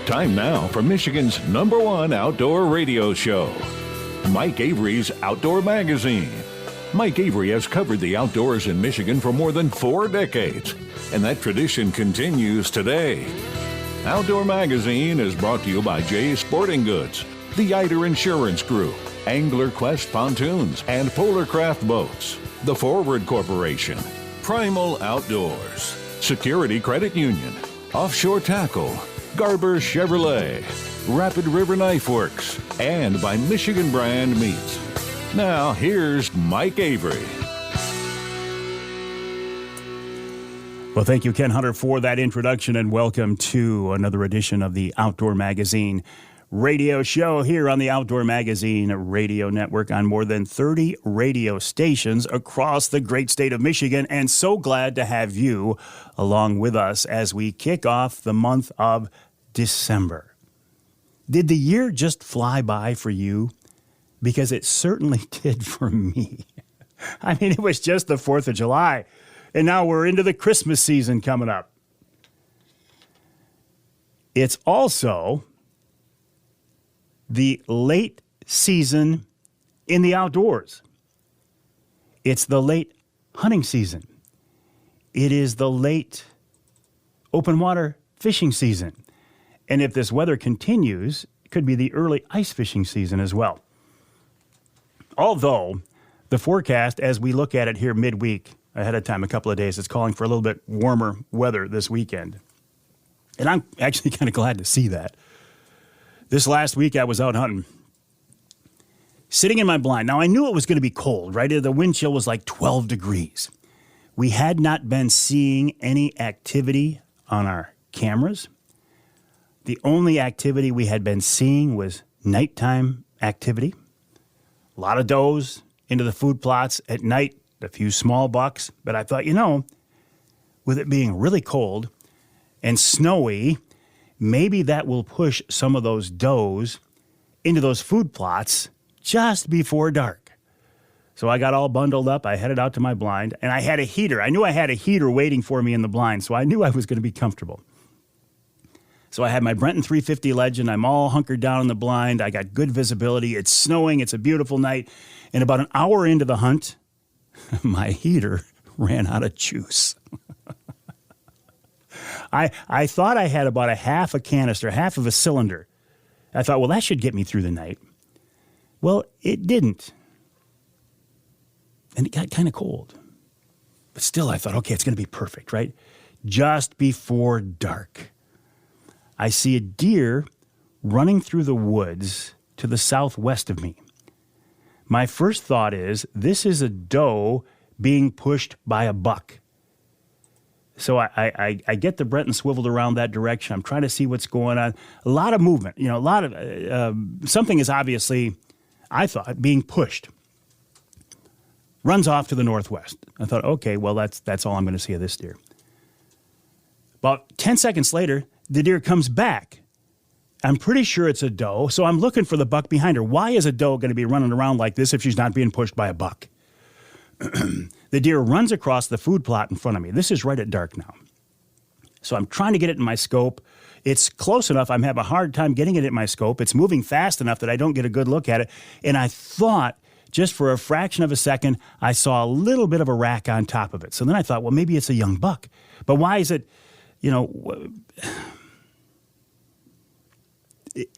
Time now for Michigan's #1 outdoor radio show, Mike Avery's Outdoor Magazine. Mike Avery has covered the outdoors in Michigan for more than 4 decades, and that tradition continues today. Outdoor Magazine is brought to you by Jay's Sporting Goods, the Eider Insurance Group, Angler Quest Pontoons and Polar Craft Boats, the Forward Corporation, Primal Outdoors, Security Credit Union, Offshore Tackle, Garber Chevrolet, Rapid River Knife Works, and by Michigan Brand Meats. Now, here's Mike Avery. Well, thank you, Ken Hunter, for that introduction, and welcome to another edition of the Outdoor Magazine radio show here on the Outdoor Magazine radio network on more than 30 radio stations across the great state of Michigan. And so glad to have you along with us as we kick off the month of December. Did the year just fly by for you? Because it certainly did for me. I mean, it was just the 4th of July, and now we're into the Christmas season coming up. It's also the late season in the outdoors. It's the late hunting season. It is the late open water fishing season. And if this weather continues, it could be the early ice fishing season as well. Although the forecast, as we look at it here midweek, ahead of time, a couple of days, it's calling for a little bit warmer weather this weekend. And I'm actually kind of glad to see that. This last week, I was out hunting, sitting in my blind. Now, I knew it was going to be cold, right? The wind chill was like 12 degrees. We had not been seeing any activity on our cameras. The only activity we had been seeing was nighttime activity. A lot of does into the food plots at night, a few small bucks. But I thought, with it being really cold and snowy, maybe that will push some of those does into those food plots just before dark. So I got all bundled up. I headed out to my blind, and I had a heater. I knew I had a heater waiting for me in the blind, so I knew I was going to be comfortable. So I had my Brenton 350 Legend. I'm all hunkered down in the blind. I got good visibility. It's snowing. It's a beautiful night. And about an hour into the hunt, my heater ran out of juice. I thought I had about half a canister, half of a cylinder. I thought, well, that should get me through the night. Well, it didn't. And it got kind of cold. But still, I thought, okay, it's going to be perfect, right? Just before dark, I see a deer running through the woods to the southwest of me. My first thought is, this is a doe being pushed by a buck. So I get the Brenton swiveled around that direction. I'm trying to see what's going on. A lot of movement, a lot of, something is obviously, I thought, being pushed. Runs off to the northwest. I thought, okay, well, that's all I'm going to see of this deer. About 10 seconds later, the deer comes back. I'm pretty sure it's a doe, so I'm looking for the buck behind her. Why is a doe going to be running around like this if she's not being pushed by a buck? The deer runs across the food plot in front of me. This is right at dark now. So I'm trying to get it in my scope. It's close enough. I'm having a hard time getting it in my scope. It's moving fast enough that I don't get a good look at it. And I thought, just for a fraction of a second, I saw a little bit of a rack on top of it. So then I thought, well, maybe it's a young buck. But why is it,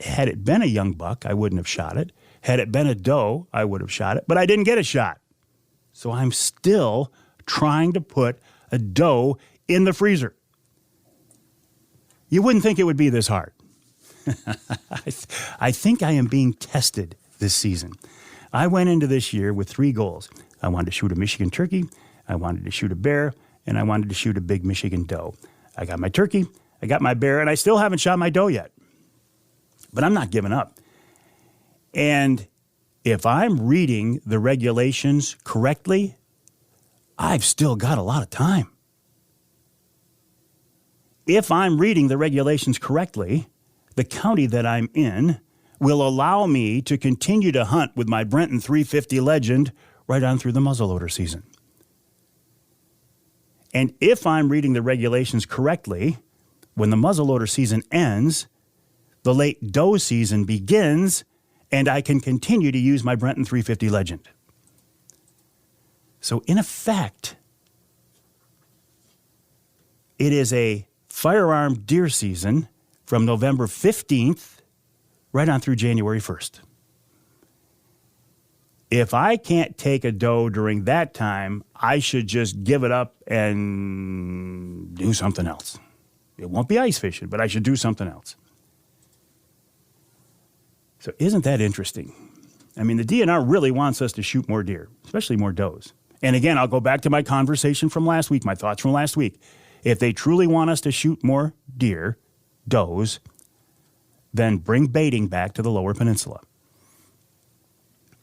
had it been a young buck, I wouldn't have shot it. Had it been a doe, I would have shot it. But I didn't get a shot. So I'm still trying to put a doe in the freezer. You wouldn't think it would be this hard. I think I am being tested this season. I went into this year with 3 goals. I wanted to shoot a Michigan turkey, I wanted to shoot a bear, and I wanted to shoot a big Michigan doe. I got my turkey, I got my bear, and I still haven't shot my doe yet. But I'm not giving up. And if I'm reading the regulations correctly, I've still got a lot of time. If I'm reading the regulations correctly, the county that I'm in will allow me to continue to hunt with my Brenton 350 Legend right on through the muzzleloader season. And if I'm reading the regulations correctly, when the muzzleloader season ends, the late doe season begins and I can continue to use my Brenton 350 Legend. So in effect, it is a firearm deer season from November 15th right on through January 1st. If I can't take a doe during that time, I should just give it up and do something else. It won't be ice fishing, but I should do something else. So isn't that interesting? I mean, the DNR really wants us to shoot more deer, especially more does. And again, I'll go back to my conversation from last week, my thoughts from last week. If they truly want us to shoot more deer, does, then bring baiting back to the Lower Peninsula.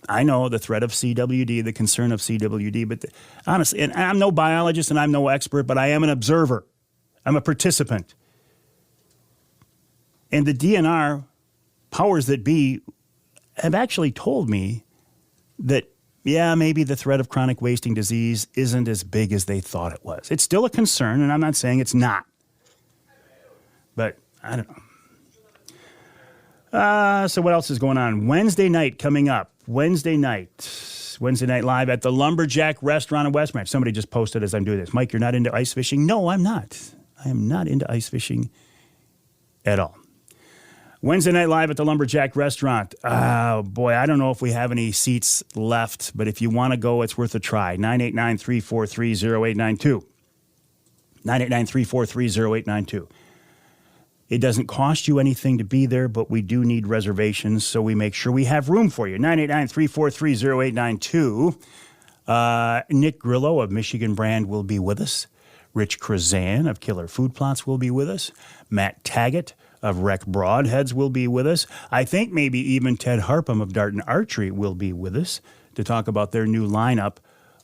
I know the threat of CWD, the concern of CWD, but honestly, and I'm no biologist and I'm no expert, but I am an observer. I'm a participant. And the DNR powers that be have actually told me that, yeah, maybe the threat of chronic wasting disease isn't as big as they thought it was. It's still a concern, and I'm not saying it's not. But I don't know. So what else is going on? Wednesday night coming up. Wednesday night live at the Lumberjack Restaurant in West Branch. Somebody just posted as I'm doing this. Mike, you're not into ice fishing? No, I'm not. I am not into ice fishing at all. Wednesday night live at the Lumberjack Restaurant. Oh, boy, I don't know if we have any seats left, but if you want to go, it's worth a try. 989-343-0892. 989-343-0892. It doesn't cost you anything to be there, but we do need reservations, so we make sure we have room for you. 989-343-0892. Nick Grillo of Michigan Brand will be with us. Rich Krazan of Killer Food Plots will be with us. Matt Taggett of Rec Broadheads will be with us. I think maybe even Ted Harpham of Dart and Archery will be with us to talk about their new lineup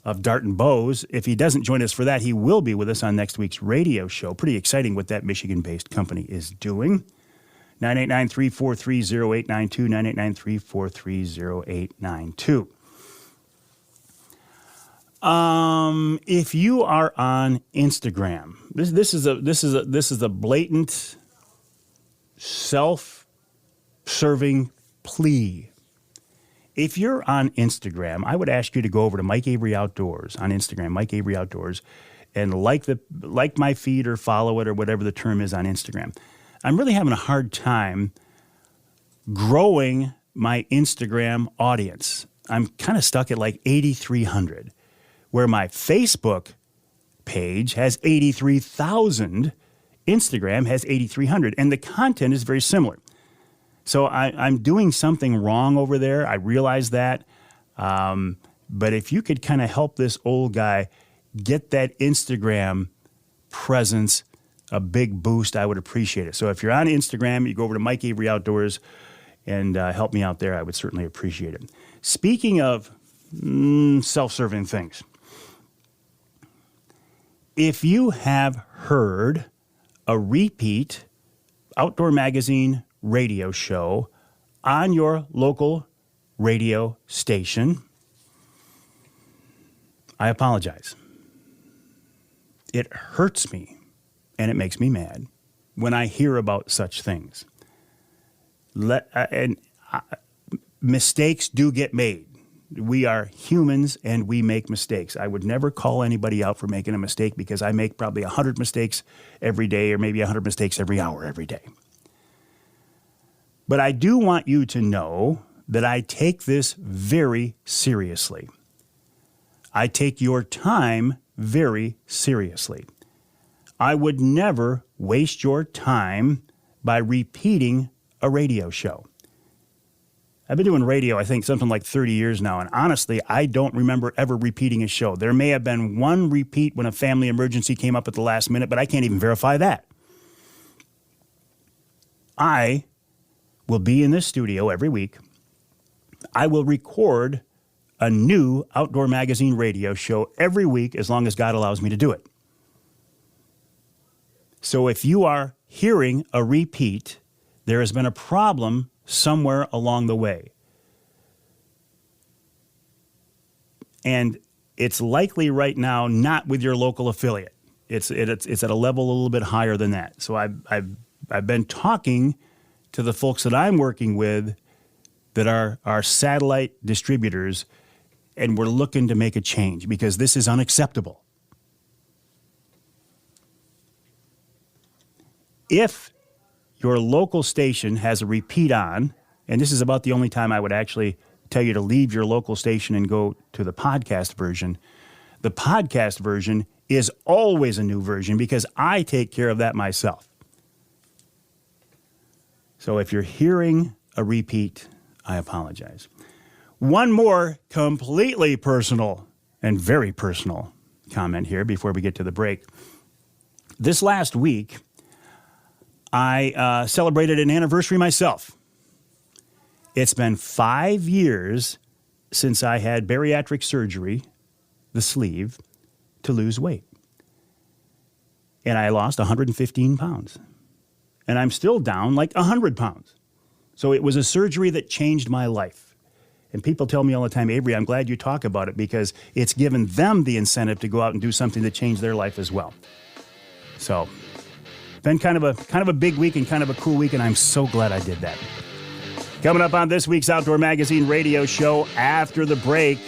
of dart and bows. If he doesn't join us for that, he will be with us on next week's radio show. Pretty exciting what that Michigan-based company is doing. 989-343-0892, 989-343-0892. If you are on Instagram, this is a blatant self-serving plea. If you're on Instagram, I would ask you to go over to Mike Avery Outdoors on Instagram, Mike Avery Outdoors, and like my feed or follow it or whatever the term is on Instagram. I'm really having a hard time growing my Instagram audience. I'm kind of stuck at like 8,300, where my Facebook page has 83,000, Instagram has 8,300, and the content is very similar. So I'm doing something wrong over there. I realize that. But if you could kind of help this old guy get that Instagram presence a big boost, I would appreciate it. So if you're on Instagram, you go over to Mike Avery Outdoors and help me out there. I would certainly appreciate it. Speaking of self-serving things, if you have heard a repeat Outdoor Magazine radio show on your local radio station, I apologize. It hurts me and it makes me mad when I hear about such things. Mistakes do get made. We are humans and we make mistakes. I would never call anybody out for making a mistake because I make probably 100 mistakes every day or maybe 100 mistakes every hour every day. But I do want you to know that I take this very seriously. I take your time very seriously. I would never waste your time by repeating a radio show. I've been doing radio, I think, something like 30 years now, and honestly, I don't remember ever repeating a show. There may have been one repeat when a family emergency came up at the last minute, but I can't even verify that. I will be in this studio every week. I will record a new Outdoor Magazine radio show every week as long as God allows me to do it. So if you are hearing a repeat, there has been a problem somewhere along the way. And it's likely right now not with your local affiliate. It's at a level a little bit higher than that. So I've been talking to the folks that I'm working with that are our satellite distributors, and we're looking to make a change because this is unacceptable. If your local station has a repeat on, and this is about the only time I would actually tell you to leave your local station and go to the podcast version, the podcast version is always a new version because I take care of that myself. So if you're hearing a repeat, I apologize. One more completely personal and very personal comment here before we get to the break. This last week, I celebrated an anniversary myself. It's been 5 years since I had bariatric surgery, the sleeve, to lose weight. And I lost 115 pounds. And I'm still down like 100 pounds. So it was a surgery that changed my life. And people tell me all the time, Avery, I'm glad you talk about it because it's given them the incentive to go out and do something that changed their life as well. So, been kind of a big week and kind of a cool week, and I'm so glad I did that. Coming up on this week's Outdoor Magazine radio show after the break,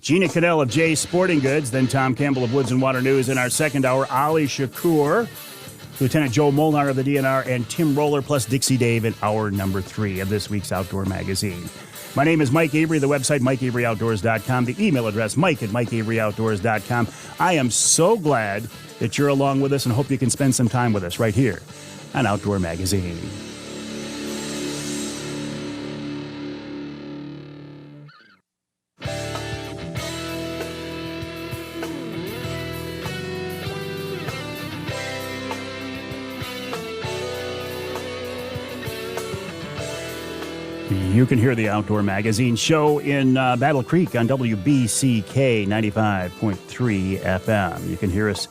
Jeania Canel of Jay's Sporting Goods, then Tom Campbell of Woods-n-Waternews in our second hour, Ali Shakoor, Lieutenant Joe Molnar of the DNR, and Tim Roller plus Dixie Dave in hour number 3 of this week's Outdoor Magazine. My name is Mike Avery, the website MikeAveryOutdoors.com, the email address Mike@MikeAveryOutdoors.com. I am so glad that you're along with us and hope you can spend some time with us right here on Outdoor Magazine. You can hear the Outdoor Magazine show in Battle Creek on WBCK 95.3 FM. You can hear us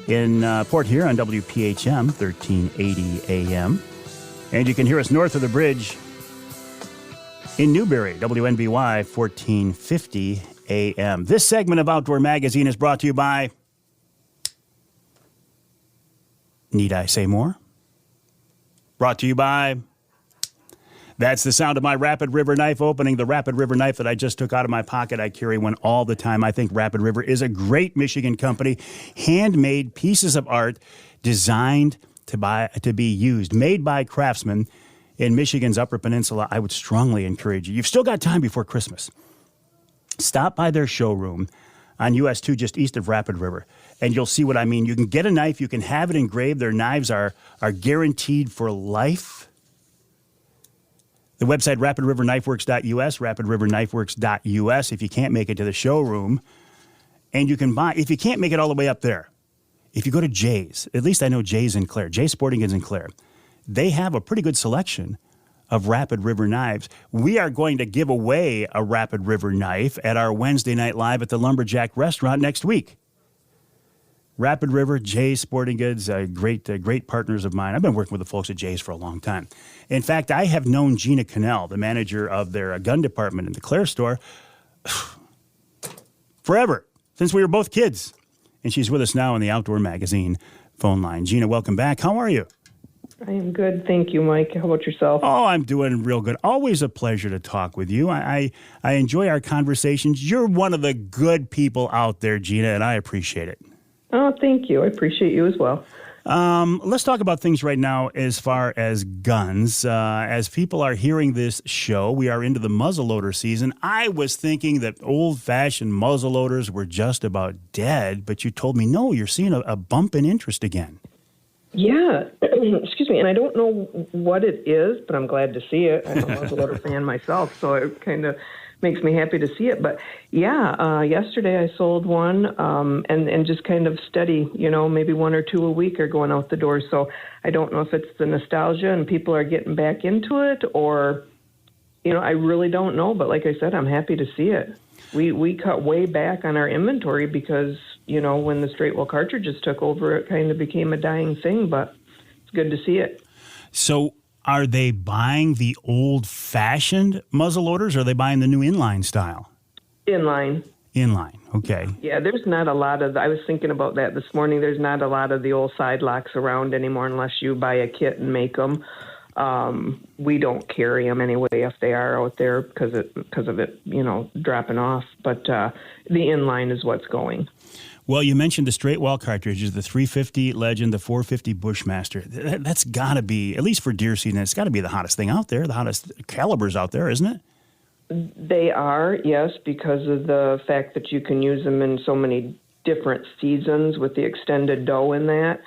in Port Huron on WPHM 1380 AM. And you can hear us north of the bridge in Newberry, WNBY 1450 AM. This segment of Outdoor Magazine is brought to you by, need I say more? Brought to you by, that's the sound of my Rapid River knife opening. The Rapid River knife that I just took out of my pocket. I carry one all the time. I think Rapid River is a great Michigan company. Handmade pieces of art designed to be used, made by craftsmen in Michigan's Upper Peninsula. I would strongly encourage you. You've still got time before Christmas. Stop by their showroom on US 2 just east of Rapid River, and you'll see what I mean. You can get a knife. You can have it engraved. Their knives are guaranteed for life. The website, rapidriverknifeworks.us, rapidriverknifeworks.us, if you can't make it to the showroom. And you can buy, if you can't make it all the way up there, if you go to Jay's, at least I know Jay's in Clare, Jay's Sporting Goods in Clare, they have a pretty good selection of Rapid River knives. We are going to give away a Rapid River knife at our Wednesday night live at the Lumberjack Restaurant next week. Rapid River, Jay's Sporting Goods, great partners of mine. I've been working with the folks at Jay's for a long time. In fact, I have known Jeania Canel, the manager of their gun department in the Clare store, forever, since we were both kids. And she's with us now on the Outdoor Magazine phone line. Jeania, welcome back. How are you? I am good. Thank you, Mike. How about yourself? Oh, I'm doing real good. Always a pleasure to talk with you. I enjoy our conversations. You're one of the good people out there, Jeania, and I appreciate it. Oh, thank you. I appreciate you as well. Let's talk about things right now as far as guns. As people are hearing this show, we are into the muzzleloader season. I was thinking that old-fashioned muzzleloaders were just about dead, but you told me, no, you're seeing a bump in interest again. Yeah. Excuse me. And I don't know what it is, but I'm glad to see it. I'm a muzzleloader fan myself, so it kind of makes me happy to see it. But yeah, yesterday I sold one, and just kind of steady, maybe 1 or 2 a week are going out the door. So I don't know if it's the nostalgia and people are getting back into it, or, I really don't know. But like I said, I'm happy to see it. We cut way back on our inventory because, when the straight well cartridges took over, it kind of became a dying thing, but it's good to see it. So are they buying the old-fashioned muzzleloaders, or are they buying the new inline style? Inline. Inline, okay. Yeah, there's not a lot of, I was thinking about that this morning. There's not a lot of the old side locks around anymore unless you buy a kit and make them. We don't carry them anyway if they are out there because of it, dropping off. But the inline is what's going. Well, you mentioned the straight wall cartridges, the 350 Legend, the 450 Bushmaster. That's got to be, at least for deer season, it's got to be the hottest thing out there, the hottest calibers out there, isn't it? They are, yes, because of the fact that you can use them in so many different seasons with the extended doe in that.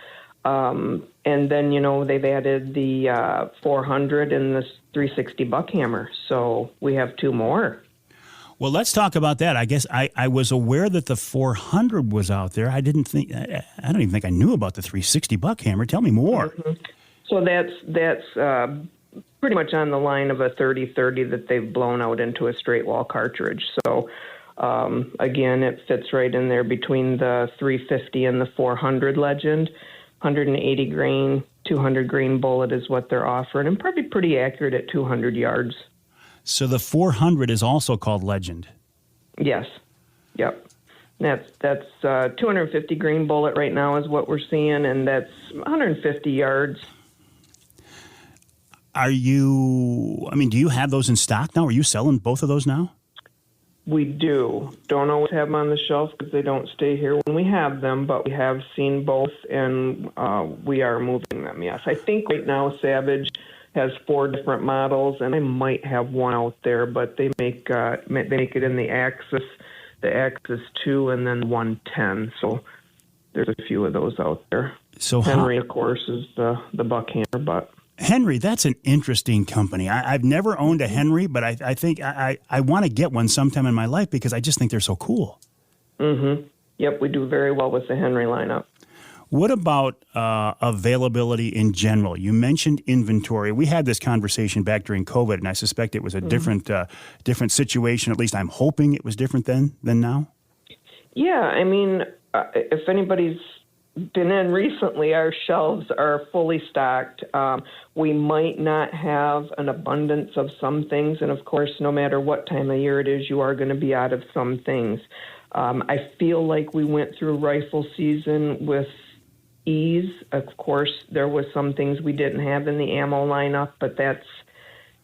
And then, they've added the 400 and the 360 buckhammer. So we have two more. Well, let's talk about that. I guess I was aware that the 400 was out there. I don't even think I knew about the 360 buckhammer. Tell me more. Mm-hmm. So that's pretty much on the line of a 30-30 that they've blown out into a straight wall cartridge. So, again, it fits right in there between the 350 and the 400 Legend. 180 grain, 200 grain bullet is what they're offering, and probably pretty accurate at 200 yards. So the 400 is also called Legend. Yes. Yep. That's 250 grain bullet right now is what we're seeing, and that's 150 yards. Do you have those in stock now? Are you selling both of those now? We do. Don't always have them on the shelf because they don't stay here when we have them, but we have seen both, and we are moving them, yes. I think right now Savage has 4 different models, and I might have one out there, but they make it in the Axis 2, and then 110. So there's a few of those out there. So Henry, of course, is the buckhammer, but Henry, that's an interesting company. I've never owned a Henry, but I think I want to get one sometime in my life because I just think they're so cool. Mm-hmm. Yep, we do very well with the Henry lineup. What about availability in general? You mentioned inventory. We had this conversation back during COVID, and I suspect it was a different situation. At least I'm hoping it was different then than now. Yeah, I mean, if anybody's been in recently, our shelves are fully stocked. We might not have an abundance of some things, and of course, no matter what time of year it is, you are going to be out of some things. I feel like we went through rifle season with ease. Of course, there was some things we didn't have in the ammo lineup, but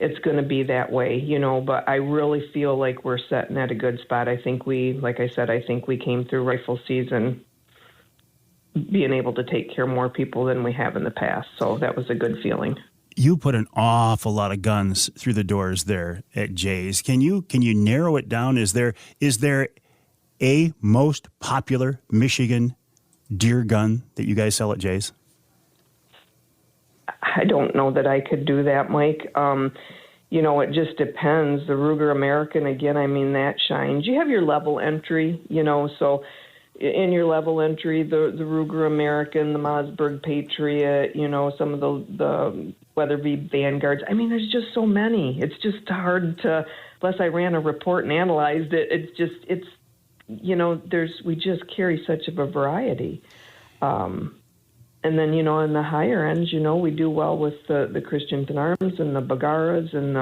it's going to be that way, but I really feel like we're sitting at a good spot. I think like I said, I think we came through rifle season being able to take care of more people than we have in the past. So that was a good feeling. You put an awful lot of guns through the doors there at Jay's. Can you narrow it down? Is there a most popular Michigan deer gun that you guys sell at Jay's? I don't know that I could do that, Mike. It just depends. The Ruger American, again, I mean, that shines. You have your level entry, so in your level entry, the Ruger American, the Mossberg Patriot, some of the Weatherby Vanguards. I mean, there's just so many. It's just hard to, unless I ran a report and analyzed it, we just carry such of a variety. And then, in the higher ends, we do well with the Christian Arms and the Bagaras and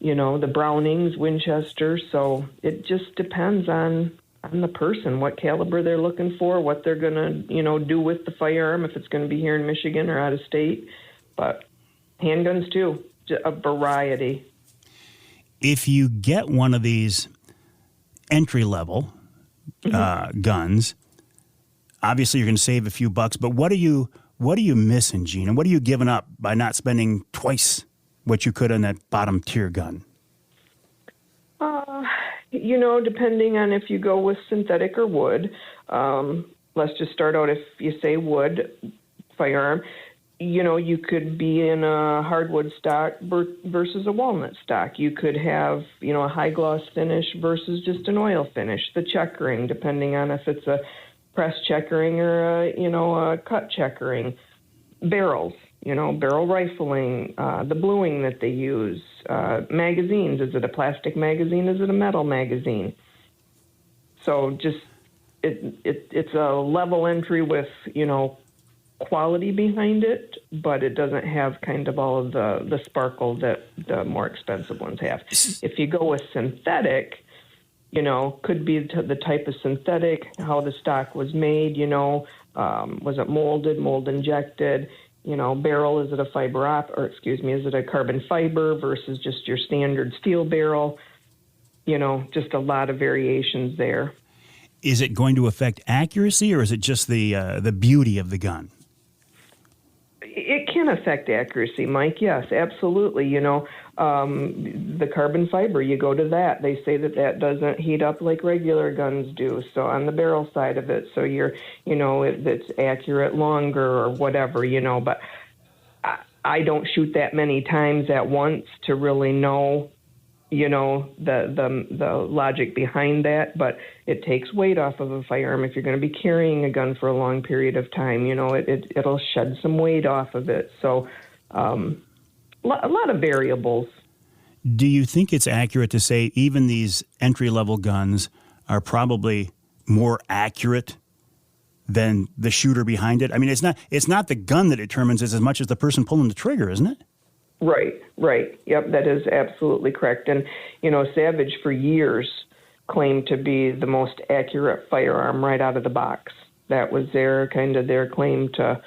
the Brownings, Winchester. So it just depends on the person, what caliber they're looking for, what they're going to, do with the firearm, if it's going to be here in Michigan or out of state. But handguns, too, a variety. If you get one of these entry-level guns, obviously you're going to save a few bucks, but what are you missing, Jeania? What are you giving up by not spending twice what you could on that bottom-tier gun? Depending on if you go with synthetic or wood, let's just start out if you say wood firearm, you could be in a hardwood stock versus a walnut stock. You could have, a high gloss finish versus just an oil finish. The checkering, depending on if it's a press checkering or a cut checkering. Barrels, barrel rifling, the bluing that they use. Magazines, is it a plastic magazine? Is it a metal magazine? So just it's a level entry with, quality behind it, but it doesn't have kind of all of the sparkle that the more expensive ones have. If you go with synthetic, Could be the type of synthetic, how the stock was made, was it mold injected, barrel, is it a is it a carbon fiber versus just your standard steel barrel? Just a lot of variations there. Is it going to affect accuracy, or is it just the beauty of the gun? It can affect accuracy, Mike. Yes, absolutely. The carbon fiber, you go to that. They say that doesn't heat up like regular guns do. So on the barrel side of it, so it's accurate longer or whatever, But I don't shoot that many times at once to really know, the logic behind that. But it takes weight off of a firearm. If you're going to be carrying a gun for a long period of time, it'll shed some weight off of it. So a lot of variables. Do you think it's accurate to say even these entry-level guns are probably more accurate than the shooter behind it? I mean, it's not the gun that determines it as much as the person pulling the trigger, isn't it? Right. Yep, that is absolutely correct. And, Savage for years claimed to be the most accurate firearm right out of the box. That was their claim to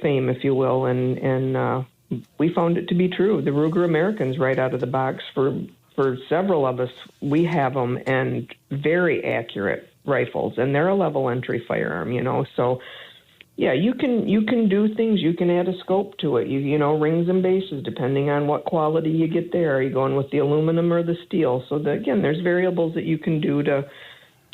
fame, if you will. And we found it to be true. The Ruger Americans right out of the box, for several of us, we have them, and very accurate rifles. And they're a level entry firearm, So yeah, you can do things. You can add a scope to it. Rings and bases, depending on what quality you get there. Are you going with the aluminum or the steel? So again, there's variables that you can do to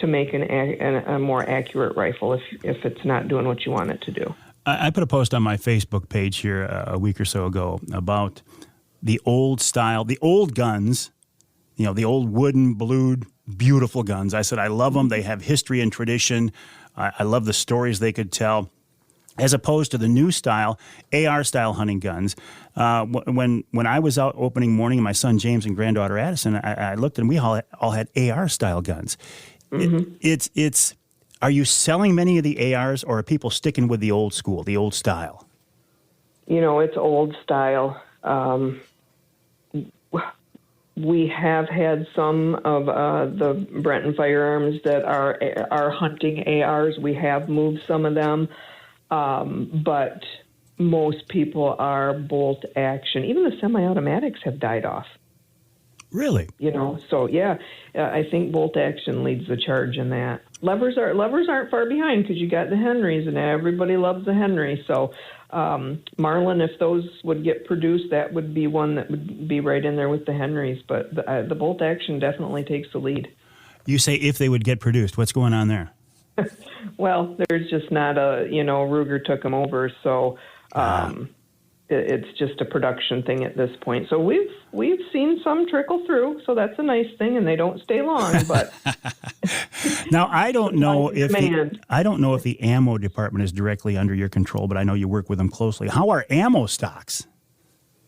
make a more accurate rifle if it's not doing what you want it to do. I put a post on my Facebook page here a week or so ago about the old style, the old guns, the old wooden, blued, beautiful guns. I said I love them. They have history and tradition. I love the stories they could tell, as opposed to the new style, AR-style hunting guns. When I was out opening morning, my son James and granddaughter Addison, I looked and we all had AR-style guns. Mm-hmm. Are you selling many of the ARs, or are people sticking with the old school, the old style? It's old style. We have had some of the Brenton firearms that are hunting ARs. We have moved some of them. But most people are bolt action. Even the semi-automatics have died off. Really? So yeah, I think bolt action leads the charge in that. Levers aren't far behind, because you got the Henrys, and everybody loves the Henry. So Marlin, if those would get produced, that would be one that would be right in there with the Henrys. But the bolt action definitely takes the lead. You say if they would get produced. What's going on there? Well, there's just not Ruger took them over, so it's just a production thing at this point. So we've seen some trickle through, so that's a nice thing, and they don't stay long. But now I don't know if the ammo department is directly under your control, but I know you work with them closely. How are ammo stocks?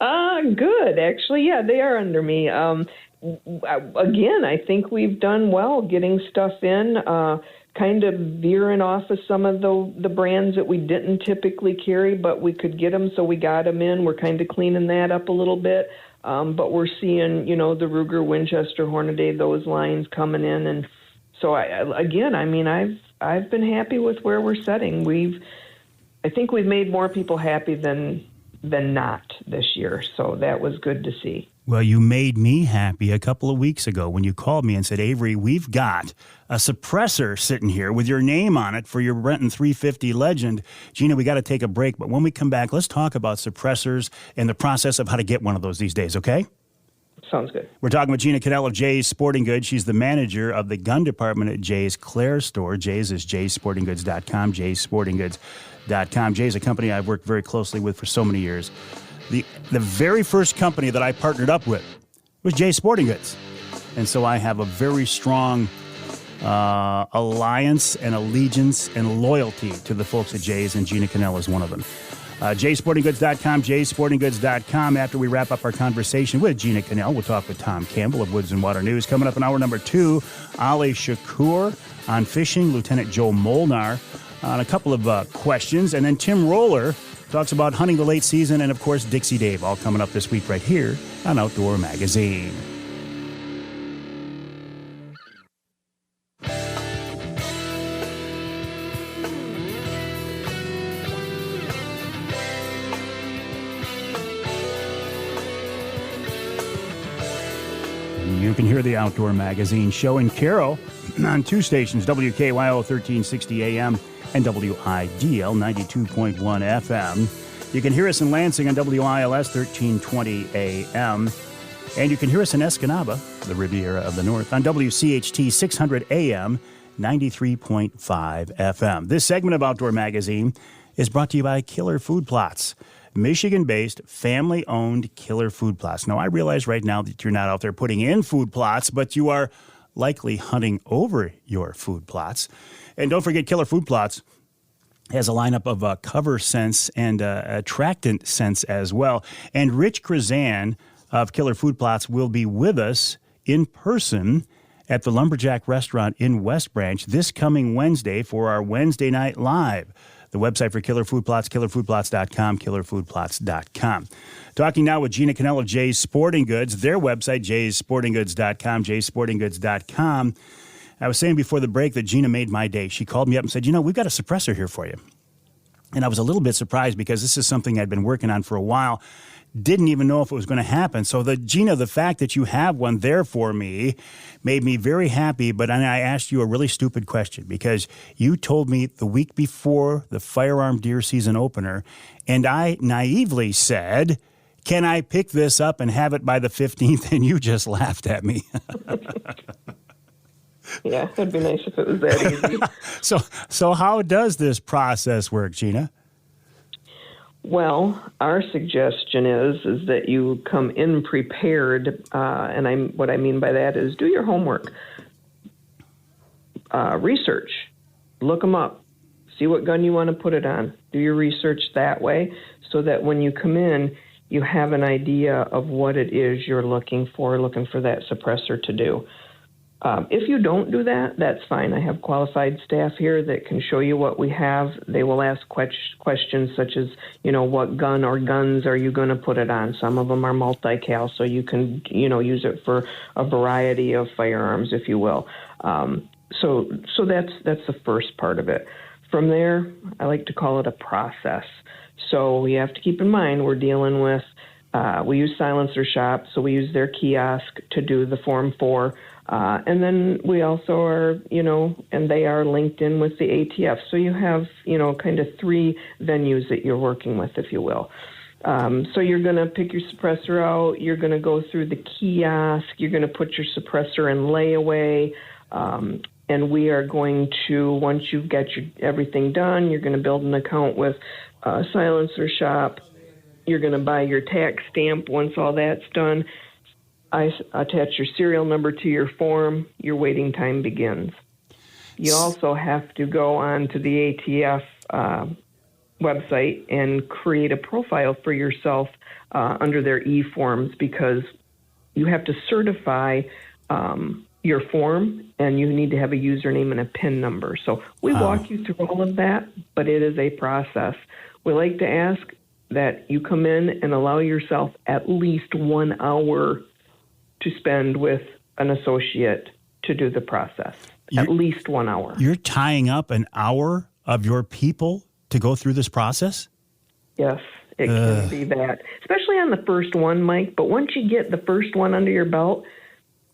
Good, actually. Yeah, they are under me. Again, I think we've done well getting stuff in. Kind of veering off of some of the brands that we didn't typically carry, but we could get them, so we got them in. We're kind of cleaning that up a little bit, but we're seeing, the Ruger, Winchester, Hornady, those lines coming in, and so I've been happy with where we're setting. I think we've made more people happy than not this year, so that was good to see. Well, you made me happy a couple of weeks ago when you called me and said, Avery, we've got a suppressor sitting here with your name on it for your Brenton 350 Legend. Jeania, we got to take a break, but when we come back, let's talk about suppressors and the process of how to get one of those these days, okay? Sounds good. We're talking with Jeania Canel of Jay's Sporting Goods. She's the manager of the gun department at Jay's Clare store. Jay's is jaysportinggoods.com, jaysportinggoods.com. Jay's a company I've worked very closely with for so many years. The very first company that I partnered up with was Jay's Sporting Goods. And so I have a very strong alliance and allegiance and loyalty to the folks at Jay's, and Jeania Canel is one of them. jaysportinggoods.com, jaysportinggoods.com. After we wrap up our conversation with Jeania Canel, we'll talk with Tom Campbell of Woods-n-Waternews. Coming up in hour number 2, Ali Shakoor on fishing, Lieutenant Joe Molnar on a couple of questions, and then Tim Roller talks about hunting the late season, and, of course, Dixie Dave, all coming up this week right here on Outdoor Magazine. We're the Outdoor Magazine show in Carroll on two stations, WKYO 1360 AM and WIDL 92.1 FM. You can hear us in Lansing on WILS 1320 AM. And you can hear us in Escanaba, the Riviera of the North, on WCHT 600 AM 93.5 FM. This segment of Outdoor Magazine is brought to you by Killer Food Plots, Michigan-based, family-owned Killer Food Plots. Now, I realize right now that you're not out there putting in food plots, but you are likely hunting over your food plots. And don't forget, Killer Food Plots has a lineup of cover scents and attractant scents as well. And Rich Krazan of Killer Food Plots will be with us in person at the Lumberjack Restaurant in West Branch this coming Wednesday for our Wednesday Night Live. The website for Killer Food Plots, killerfoodplots.com, killerfoodplots.com. Talking now with Jeania Canel of Jay's Sporting Goods, their website, jaysportinggoods.com, jaysportinggoods.com. I was saying before the break that Jeania made my day. She called me up and said, we've got a suppressor here for you. And I was a little bit surprised because this is something I'd been working on for a while. Didn't even know if it was going to happen. So Jeania, the fact that you have one there for me made me very happy. But I asked you a really stupid question because you told me the week before the firearm deer season opener, and I naively said, can I pick this up and have it by the 15th? And you just laughed at me. Yeah, it'd be nice if it was that easy. So how does this process work, Jeania? Well, our suggestion is that you come in prepared, and what I mean by that is do your homework, research, look them up, see what gun you want to put it on, do your research that way, so that when you come in, you have an idea of what it is you're looking for that suppressor to do. If you don't do that, that's fine. I have qualified staff here that can show you what we have. They will ask questions such as, what gun or guns are you going to put it on? Some of them are multi-cal, so you can, use it for a variety of firearms, if you will. So that's the first part of it. From there, I like to call it a process. So we have to keep in mind we're dealing with, we use Silencer Shop, so we use their kiosk to do the Form 4. And then we also are, and they are linked in with the ATF. So you have, kind of three venues that you're working with, if you will. So you're going to pick your suppressor out. You're going to go through the kiosk. You're going to put your suppressor in layaway. And we are going to, once you've got everything done, you're going to build an account with Silencer Shop. You're going to buy your tax stamp once all that's done. I attach your serial number to your form. Your waiting time begins. You also have to go on to the ATF website and create a profile for yourself under their e-forms because you have to certify your form and you need to have a username and a PIN number. So we walk you through all of that, but it is a process. We like to ask that you come in and allow yourself at least 1 hour to spend with an associate to do the process. At least 1 hour. You're tying up an hour of your people to go through this process? Yes, it can be that. Especially on the first one, Mike. But once you get the first one under your belt,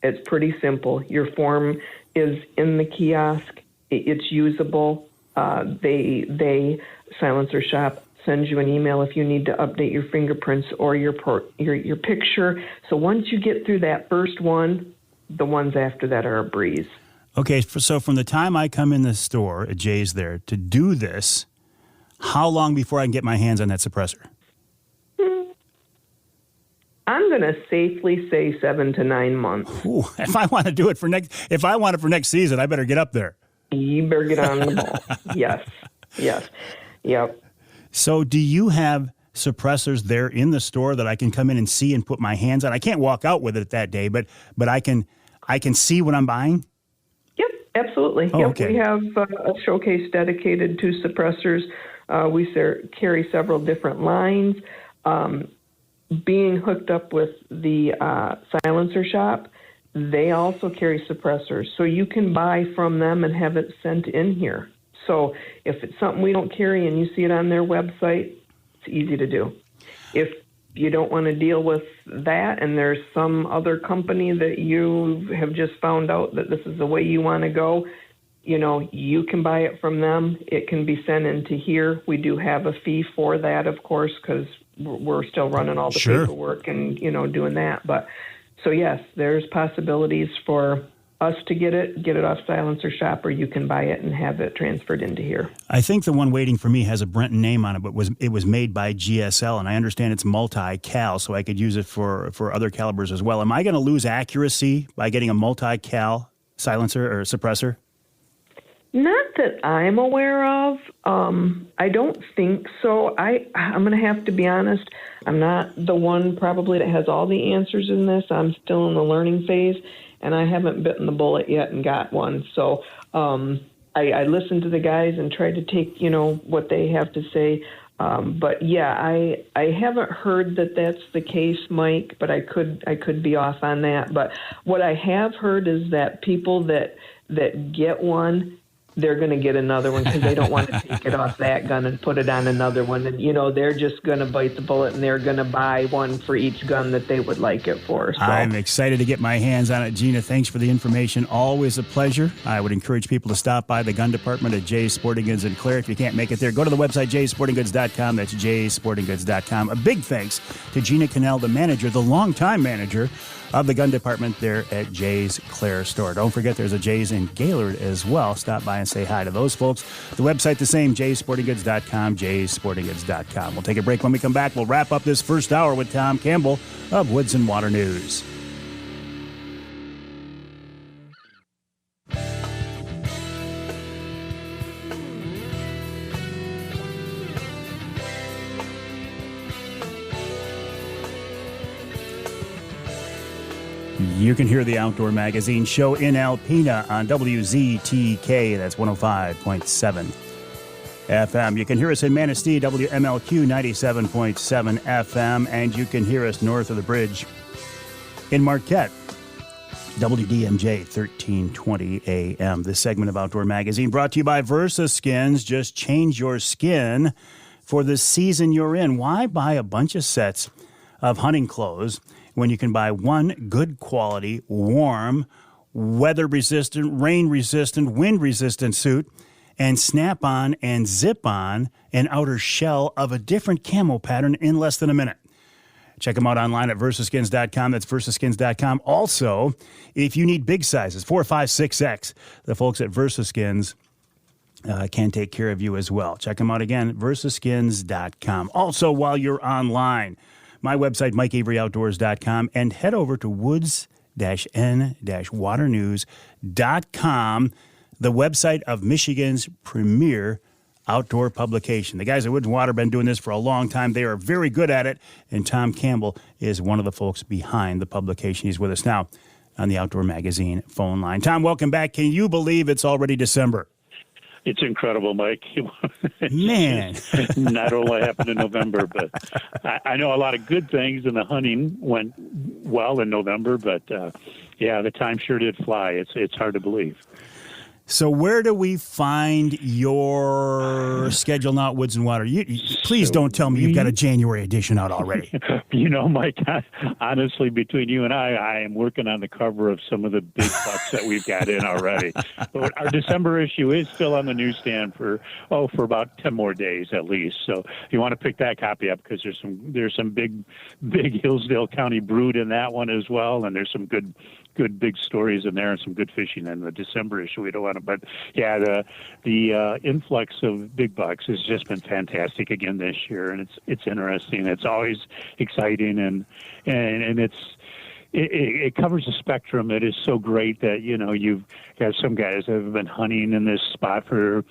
it's pretty simple. Your form is in the kiosk. It's usable. They Silencer Shop sends you an email if you need to update your fingerprints or your picture. So once you get through that first one, the ones after that are a breeze. Okay, so from the time I come in the store at Jay's there to do this, how long before I can get my hands on that suppressor? I'm going to safely say 7 to 9 months. Ooh, if I want to do it for next season, I better get up there. You better get on the ball. Yes. Yep. So do you have suppressors there in the store that I can come in and see and put my hands on? I can't walk out with it that day, but I can see what I'm buying? Yep, absolutely. Oh, yep. okay. We have a showcase dedicated to suppressors. We carry several different lines. Being hooked up with the Silencer Shop, they also carry suppressors. So you can buy from them and have it sent in here. So if it's something we don't carry and you see it on their website, it's easy to do. If you don't want to deal with that, and there's some other company that you have just found out that this is the way you want to go, you can buy it from them. It can be sent into here. We do have a fee for that, of course, because we're still running all the paperwork and, doing that. But so, yes, there's possibilities for us to get it off Silencer Shop, or you can buy it and have it transferred into here. I think the one waiting for me has a Brenton name on it, but it was made by GSL, and I understand it's multi-cal, so I could use it for other calibers as well. Am I going to lose accuracy by getting a multi-cal silencer or suppressor? Not that I'm aware of. I don't think so. I'm going to have to be honest. I'm not the one probably that has all the answers in this. I'm still in the learning phase, and I haven't bitten the bullet yet and got one. So I listened to the guys and tried to take, what they have to say. But yeah, I haven't heard that that's the case, Mike, but I could be off on that. But what I have heard is that people that get one, they're going to get another one because they don't want to take it off that gun and put it on another one. And, they're just going to bite the bullet, and they're going to buy one for each gun that they would like it for. So. I'm excited to get my hands on it. Jeania, thanks for the information. Always a pleasure. I would encourage people to stop by the gun department at Jay's Sporting Goods in Clare. If you can't make it there, go to the website, jaysportinggoods.com. That's jaysportinggoods.com. A big thanks to Jeania Canel, the manager, the longtime manager of the gun department there at Jay's Clare store. Don't forget there's a Jay's in Gaylord as well. Stop by and say hi to those folks. The website the same, jaysportinggoods.com, jaysportinggoods.com. We'll take a break. When we come back, we'll wrap up this first hour with Tom Campbell of Woods-n-Waternews. You can hear the Outdoor Magazine show in Alpena on WZTK. That's 105.7 FM. You can hear us in Manistee, WMLQ 97.7 FM. And you can hear us north of the bridge in Marquette, WDMJ 1320 AM. This segment of Outdoor Magazine brought to you by Versa Skins. Just change your skin for the season you're in. Why buy a bunch of sets of hunting clothes when you can buy one good quality, warm, weather-resistant, rain-resistant, wind-resistant suit and snap on and zip on an outer shell of a different camo pattern in less than a minute? Check them out online at versaskins.com. That's versaskins.com. Also, if you need big sizes, 4, 5, 6X, the folks at Versaskins can take care of you as well. Check them out again, versaskins.com. Also, while you're online, my website, MikeAveryOutdoors.com, and head over to woods-n-waternews.com, the website of Michigan's premier outdoor publication. The guys at Woods-n-Water have been doing this for a long time. They are very good at it, and Tom Campbell is one of the folks behind the publication. He's with us now on the Outdoor Magazine phone line. Tom, welcome back. Can you believe it's already December? It's incredible, Mike. Man. Not only happened in November, but I know a lot of good things, and the hunting went well in November, but yeah, the time sure did fly. It's hard to believe. So where do we find your schedule now at Woods-n-Water? Please don't tell me you've got a January edition out already. Mike, honestly, between you and I am working on the cover of some of the big bucks that we've got in already. But our December issue is still on the newsstand for about 10 more days at least. So you want to pick that copy up because there's some big Hillsdale County brood in that one as well, and there's some good big stories in there and some good fishing in the December issue. We don't want to, but yeah, the influx of big bucks has just been fantastic again this year, and it's interesting. It's always exciting, and it covers a spectrum. It is so great that you've got some guys that have been hunting in this spot for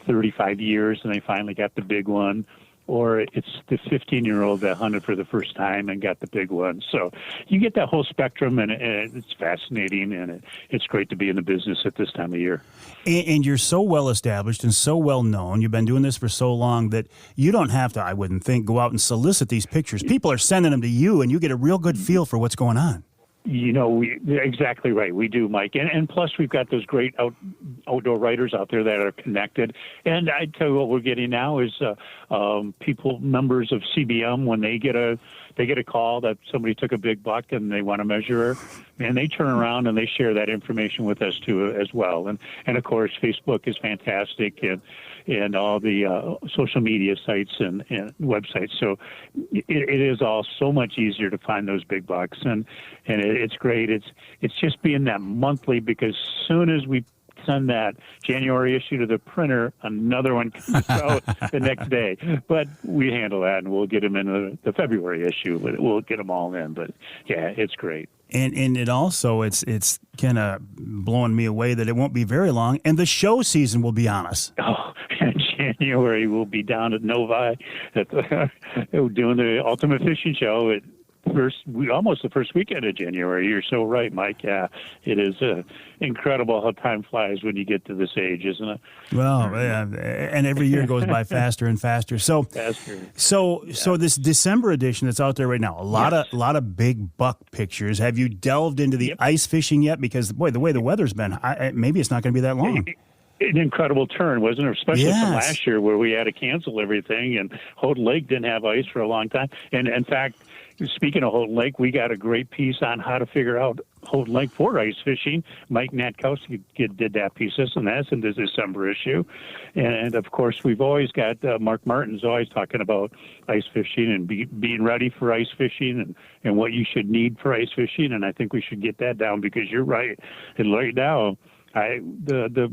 35 years, and they finally got the big one. Or it's the 15-year-old that hunted for the first time and got the big one. So you get that whole spectrum, and it's fascinating, and it's great to be in the business at this time of year. And you're so well established and so well known. You've been doing this for so long that you don't have to, I wouldn't think, go out and solicit these pictures. People are sending them to you, and you get a real good feel for what's going on. Exactly right. We do, Mike. And plus, we've got those great outdoor writers out there that are connected. And I tell you what we're getting now is members of CBM, when they get a call that somebody took a big buck and they want to measure her, and they turn around and they share that information with us too as well. And of course, Facebook is fantastic, and all the social media sites and websites. So it is all so much easier to find those big bucks, and it's great. It's just being that monthly, because soon as we send that January issue to the printer, another one comes out the next day. But we handle that, and we'll get them in the February issue. But we'll get them all in. But yeah, it's great. And it also, it's kind of blowing me away that it won't be very long, and the show season will be on us. Oh, in January we'll be down at Novi doing the Ultimate Fishing Show almost the first weekend of January. You're so right, Mike. Yeah, it is incredible how time flies when you get to this age, isn't it? Well, and every year goes by faster and faster. So this December edition that's out there right now, a lot of big buck pictures. Have you delved into the ice fishing yet? Because boy, the way the weather's been, maybe it's not going to be that long. An incredible turn, wasn't it? Especially from last year, where we had to cancel everything, and Houghton Lake didn't have ice for a long time. And in fact, speaking of Houghton Lake, we got a great piece on how to figure out Houghton Lake for ice fishing. Mike Natkowski did that piece, and that's in the December issue. And of course, we've always got Mark Martin's always talking about ice fishing and being ready for ice fishing and what you should need for ice fishing. And I think we should get that down, because you're right. And right now, the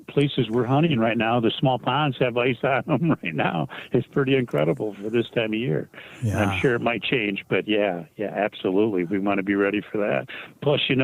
places we're hunting right now, the small ponds have ice on them right now. It's pretty incredible for this time of year. Yeah. I'm sure it might change, but yeah, absolutely. We want to be ready for that. Plus, in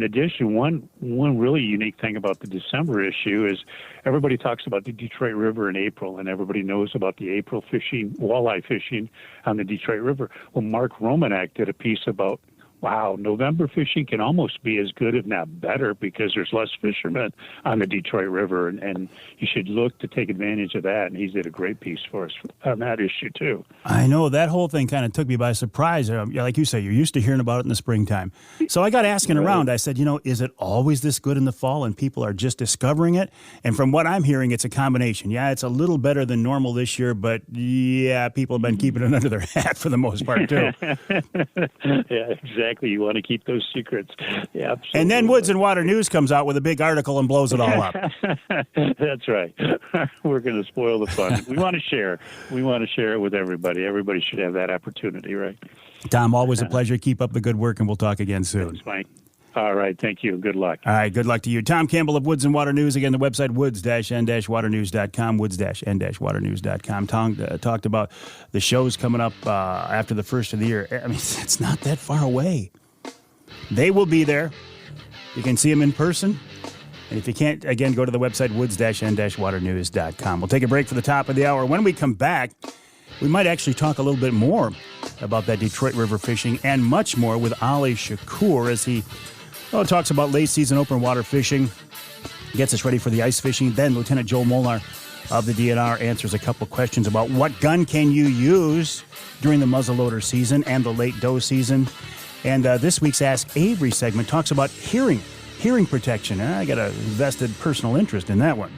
addition, one really unique thing about the December issue is everybody talks about the Detroit River in April, and everybody knows about the April fishing, walleye fishing on the Detroit River. Well, Mark Romanek did a piece about, wow, November fishing can almost be as good, if not better, because there's less fishermen on the Detroit River, and you should look to take advantage of that. And he did a great piece for us on that issue, too. I know. That whole thing kind of took me by surprise. Like you say, you're used to hearing about it in the springtime. So I got asking around. I said, is it always this good in the fall and people are just discovering it? And from what I'm hearing, it's a combination. Yeah, it's a little better than normal this year, but yeah, people have been keeping it under their hat for the most part, too. Yeah, exactly. You want to keep those secrets. Yeah, absolutely. And then Woods-n-Waternews comes out with a big article and blows it all up. That's right. We're going to spoil the fun. We want to share. We want to share it with everybody. Everybody should have that opportunity, right? Tom, always a pleasure. Keep up the good work, and we'll talk again soon. Thanks, Mike. All right. Thank you. Good luck. All right. Good luck to you. Tom Campbell of Woods-n-Waternews. Again, the website, woods-n-waternews.com, woods-n-waternews.com. Tom talked about the shows coming up after the first of the year. I mean, it's not that far away. They will be there. You can see them in person. And if you can't, again, go to the website, woods-n-waternews.com. We'll take a break for the top of the hour. When we come back, we might actually talk a little bit more about that Detroit River fishing and much more with Ali Shakoor as he talks about late season open water fishing, gets us ready for the ice fishing. Then Lieutenant Joe Molnar of the DNR answers a couple questions about what gun can you use during the muzzleloader season and the late doe season. And this week's Ask Avery segment talks about hearing protection. I got a vested personal interest in that one.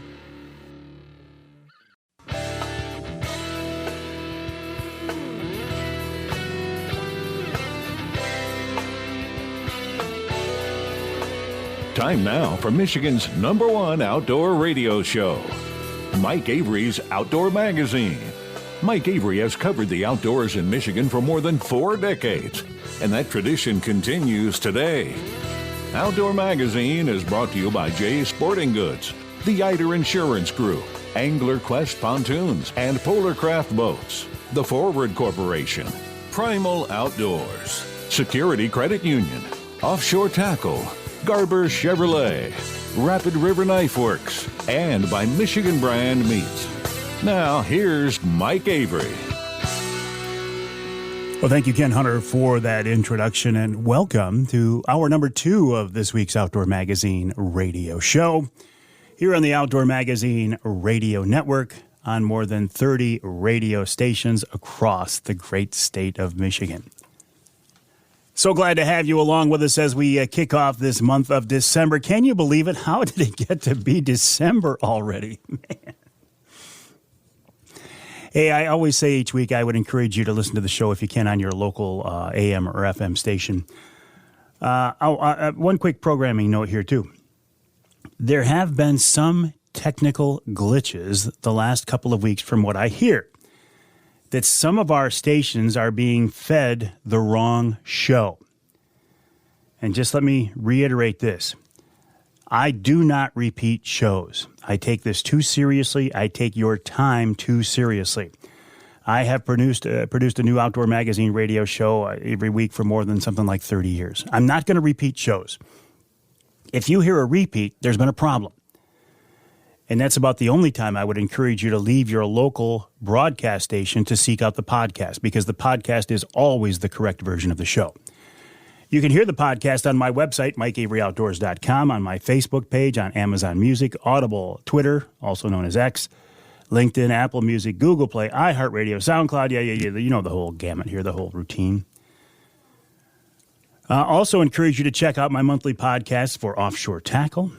Time now for Michigan's #1 outdoor radio show, Mike Avery's Outdoor Magazine. Mike Avery has covered the outdoors in Michigan for more than 4 decades, and that tradition continues today. Outdoor Magazine is brought to you by Jay's Sporting Goods, the Eider Insurance Group, Angler Quest Pontoons and Polar Craft Boats, the Forward Corporation, Primal Outdoors, Security Credit Union, Offshore Tackle, Garber Chevrolet, Rapid River Knife Works, and by Michigan Brand Meats. Now, here's Mike Avery. Well, thank you, Ken Hunter, for that introduction, and welcome to hour number 2 of this week's Outdoor Magazine radio show. Here on the Outdoor Magazine radio network on more than 30 radio stations across the great state of Michigan. So glad to have you along with us as we kick off this month of December. Can you believe it? How did it get to be December already? Man. Hey, I always say each week I would encourage you to listen to the show if you can on your local AM or FM station. One quick programming note here, too. There have been some technical glitches the last couple of weeks from what I hear, that some of our stations are being fed the wrong show. And just let me reiterate this. I do not repeat shows. I take this too seriously. I take your time too seriously. I have produced a new outdoor magazine radio show every week for more than something like 30 years. I'm not going to repeat shows. If you hear a repeat, there's been a problem. And that's about the only time I would encourage you to leave your local broadcast station to seek out the podcast, because the podcast is always the correct version of the show. You can hear the podcast on my website, MikeAveryOutdoors.com, on my Facebook page, on Amazon Music, Audible, Twitter, also known as X, LinkedIn, Apple Music, Google Play, iHeartRadio, SoundCloud. Yeah. You know the whole gamut here, the whole routine. Also encourage you to check out my monthly podcast for offshore tackle,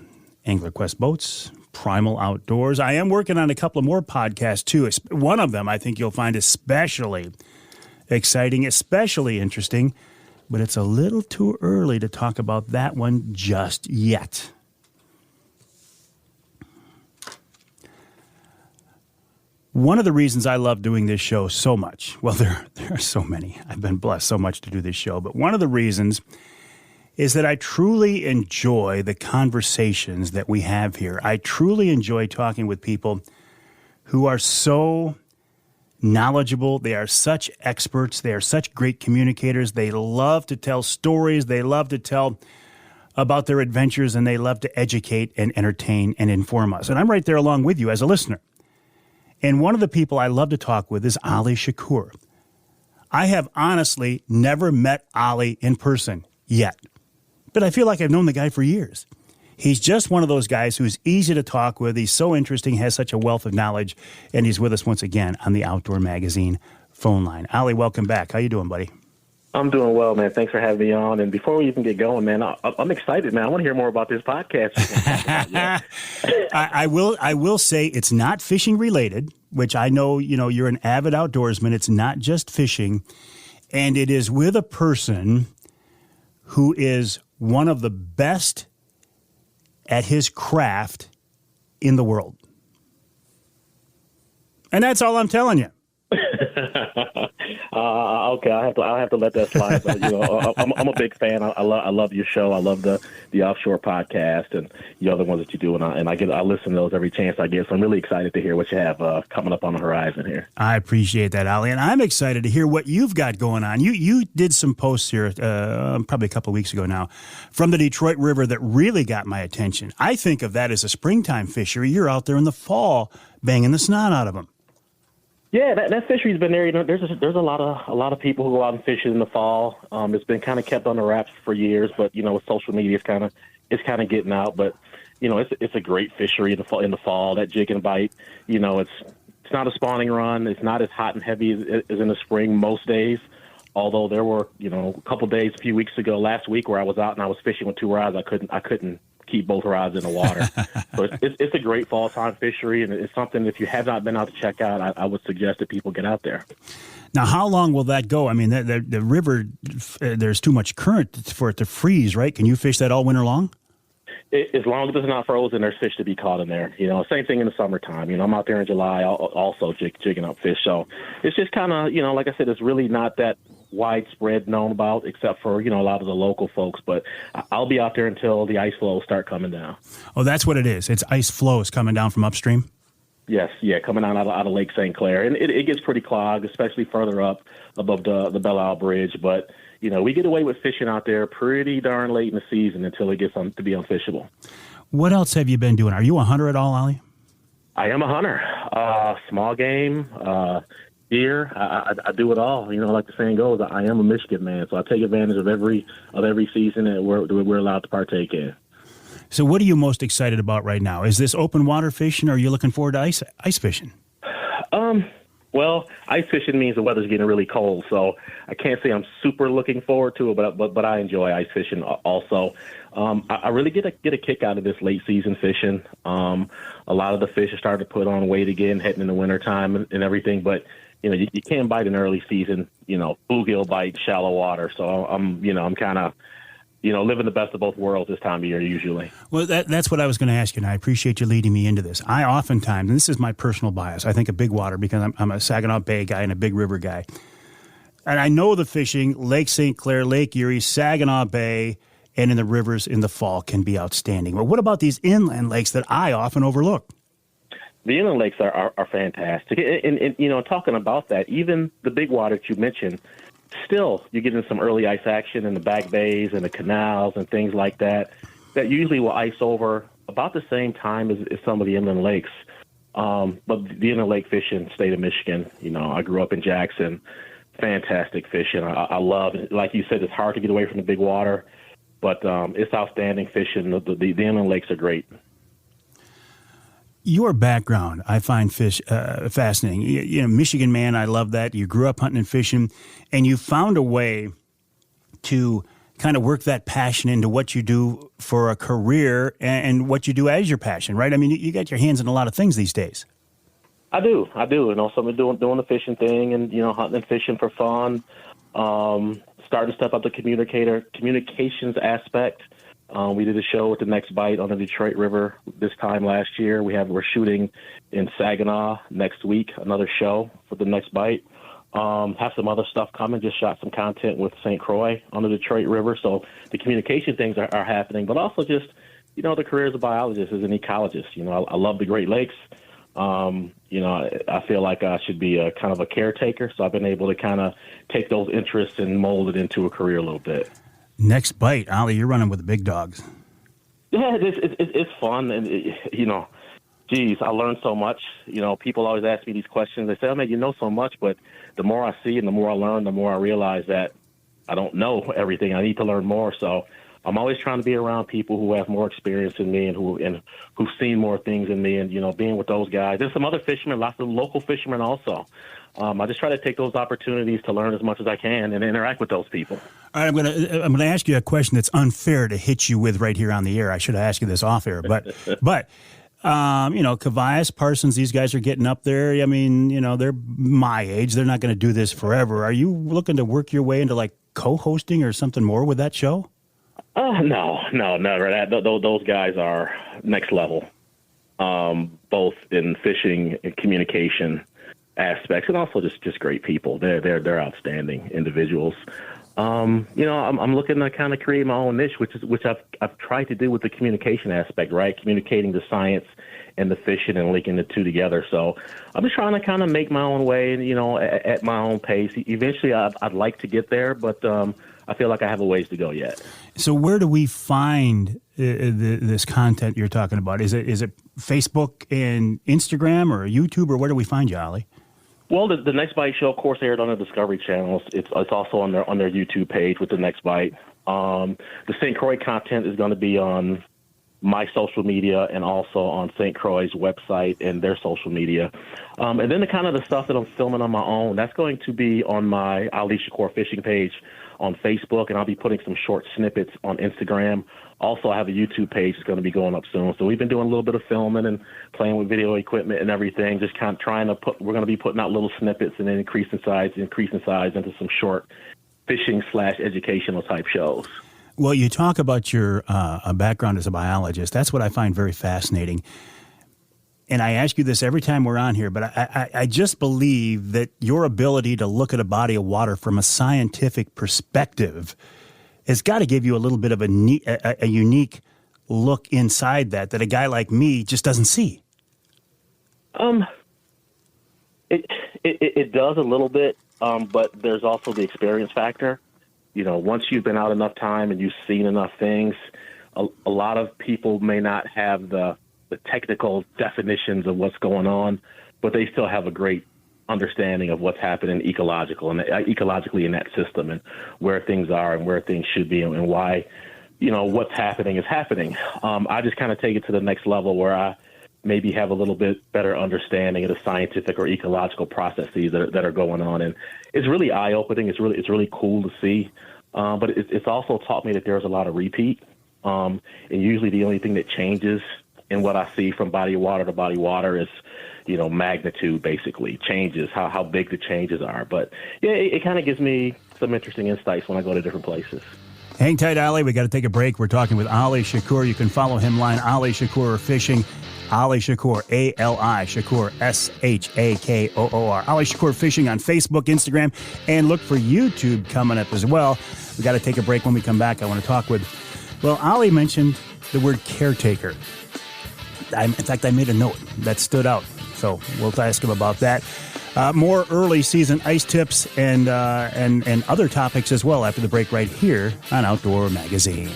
Angler Quest Boats, Primal Outdoors. I am working on a couple of more podcasts, too. One of them I think you'll find especially exciting, especially interesting, but it's a little too early to talk about that one just yet. One of the reasons I love doing this show so much, well, there are so many. I've been blessed so much to do this show, but one of the reasons is that I truly enjoy the conversations that we have here. I truly enjoy talking with people who are so knowledgeable. They are such experts. They are such great communicators. They love to tell stories. They love to tell about their adventures, and they love to educate and entertain and inform us. And I'm right there along with you as a listener. And one of the people I love to talk with is Ali Shakoor. I have honestly never met Ali in person yet, but I feel like I've known the guy for years. He's just one of those guys who's easy to talk with. He's so interesting, has such a wealth of knowledge, and he's with us once again on the Outdoor Magazine phone line. Ali, welcome back. How you doing, buddy? I'm doing well, man. Thanks for having me on. And before we even get going, man, I'm excited, man. I want to hear more about this podcast. I will say it's not fishing related, which I know, you're an avid outdoorsman. It's not just fishing. And it is with a person who is one of the best at his craft in the world. And that's all I'm telling you. Okay, I'll have to let that slide. But, I'm a big fan. I love your show. I love the offshore podcast and the other ones that you do, and I listen to those every chance I get. So I'm really excited to hear what you have coming up on the horizon here. I appreciate that, Ali, and I'm excited to hear what you've got going on. You did some posts here probably a couple of weeks ago now from the Detroit River that really got my attention. I think of that as a springtime fishery. You're out there in the fall banging the snot out of them. Yeah, that fishery's been there. There's a lot of people who go out and fish in the fall. It's been kind of kept on the wraps for years, but with social media, it's kind of getting out. But it's a great fishery in the fall. That jig and bite. It's not a spawning run. It's not as hot and heavy as in the spring most days. Although there were a couple days a few weeks ago, last week, where I was out and I was fishing with two rods. I couldn't keep both rods in the water. So it's a great fall time fishery, and it's something, if you have not been out to check out, I would suggest that people get out there. Now, how long will that go? I mean, the river, there's too much current for it to freeze, right? Can you fish that all winter long? As long as it's not frozen, there's fish to be caught in there. Same thing in the summertime. I'm out there in July also jigging up fish. So it's just kind of, like I said, it's really not that widespread known about, except for, a lot of the local folks. But I'll be out there until the ice flows start coming down. Oh, that's what it is. It's ice flows coming down from upstream? Yes, yeah, coming out of Lake St. Clair. And it gets pretty clogged, especially further up above the Belle Isle Bridge. But, we get away with fishing out there pretty darn late in the season until it gets to be unfishable. What else have you been doing? Are you a hunter at all, Ali? I am a hunter. Small game, deer. I do it all. Like the saying goes, I am a Michigan man, so I take advantage of every season that we're allowed to partake in. So what are you most excited about right now? Is this open water fishing, or are you looking forward to ice fishing? Well, ice fishing means the weather's getting really cold, so I can't say I'm super looking forward to it, but I enjoy ice fishing also. I really get a kick out of this late season fishing. A lot of the fish are starting to put on weight again, heading in the wintertime and everything, but you can't bite in early season, bluegill bite, shallow water. So I'm kind of, living the best of both worlds this time of year usually. Well, that's what I was going to ask you, and I appreciate you leading me into this. I oftentimes, and this is my personal bias, I think of big water because I'm a Saginaw Bay guy and a big river guy. And I know the fishing, Lake St. Clair, Lake Erie, Saginaw Bay, and in the rivers in the fall can be outstanding. But what about these inland lakes that I often overlook? The inland lakes are fantastic. And talking about that, even the big water that you mentioned, still you're getting some early ice action in the back bays and the canals and things like that usually will ice over about the same time as some of the inland lakes. But the inland lake fishing, state of Michigan, I grew up in Jackson, fantastic fishing. I love it. Like you said, it's hard to get away from the big water, but it's outstanding fishing. The inland lakes are great. Your background, I find fish fascinating. Michigan man, I love that. You grew up hunting and fishing, and you found a way to kind of work that passion into what you do for a career and what you do as your passion, right? I mean, you got your hands in a lot of things these days. I do. So I'm doing the fishing thing and, hunting and fishing for fun. Starting to step up the communications aspect. We did a show with the Next Bite on the Detroit River this time last year. We're shooting in Saginaw next week, another show for the Next Bite. Have some other stuff coming. Just shot some content with St. Croix on the Detroit River. So the communication things are happening, but also just, the career as a biologist, as an ecologist. I love the Great Lakes. I feel like I should be a kind of a caretaker. So I've been able to kind of take those interests and mold it into a career a little bit. Next Bite, Ali, you're running with the big dogs. Yeah, it's fun, and geez, I learned so much. People always ask me these questions. They say, "Oh man, you know so much," but the more I see and the more I learn, the more I realize that I don't know everything. I need to learn more. So I'm always trying to be around people who have more experience than me and who've seen more things than me. And being with those guys, there's some other fishermen, lots of local fishermen also. I just try to take those opportunities to learn as much as I can and interact with those people. All right, I'm gonna ask you a question that's unfair to hit you with right here on the air. I should have asked you this off air, but Cavias, Parsons, these guys are getting up there. I mean, they're my age. They're not going to do this forever. Are you looking to work your way into like co-hosting or something more with that show? No, never. Those guys are next level, both in fishing and communication aspects, and also just great people. They're outstanding individuals. I'm looking to kind of create my own niche, which I've tried to do with the communication aspect, right? Communicating the science and the fishing and linking the two together. So I'm just trying to kind of make my own way, at my own pace. Eventually, I'd like to get there, but I feel like I have a ways to go yet. So where do we find this content you're talking about? Is it Facebook and Instagram or YouTube, or where do we find you, Ali? Well, the Next Bite show, of course, aired on the Discovery Channel. It's also on their YouTube page with the Next Bite. The St. Croix content is going to be on my social media and also on St. Croix's website and their social media. And then the stuff that I'm filming on my own, that's going to be on my Ali Shakoor fishing page on Facebook, and I'll be putting some short snippets on Instagram. Also, I have a YouTube page that's going to be going up soon. So we've been doing a little bit of filming and playing with video equipment and everything, just kind of trying to we're going to be putting out little snippets and then increasing size into some short fishing / educational type shows. Well, you talk about your background as a biologist. That's what I find very fascinating. And I ask you this every time we're on here, but I just believe that your ability to look at a body of water from a scientific perspective has got to give you a little bit of a unique look inside that a guy like me just doesn't see. It does a little bit, but there's also the experience factor. Once you've been out enough time and you've seen enough things, a lot of people may not have the technical definitions of what's going on, but they still have a great understanding of what's happening ecologically in that system and where things are and where things should be and why, what's happening is happening. I just kind of take it to the next level where maybe have a little bit better understanding of the scientific or ecological processes that are going on. And it's really eye-opening. It's really cool to see. But it's also taught me that there's a lot of repeat. And usually the only thing that changes in what I see from body water to body water is, magnitude, basically, changes, how big the changes are. But, yeah, it kind of gives me some interesting insights when I go to different places. Hang tight, Ali. We got to take a break. We're talking with Ali Shakoor. You can follow him line Ali Shakoor Fishing. Ali Shakoor, A-L-I, Shakoor, S-H-A-K-O-O-R. Ali Shakoor Fishing on Facebook, Instagram, and look for YouTube coming up as well. We got to take a break. When we come back, I want to talk with, Ali mentioned the word caretaker. In fact, I made a note that stood out. So we'll ask him about that. More early season ice tips and other topics as well after the break right here on Outdoor Magazine.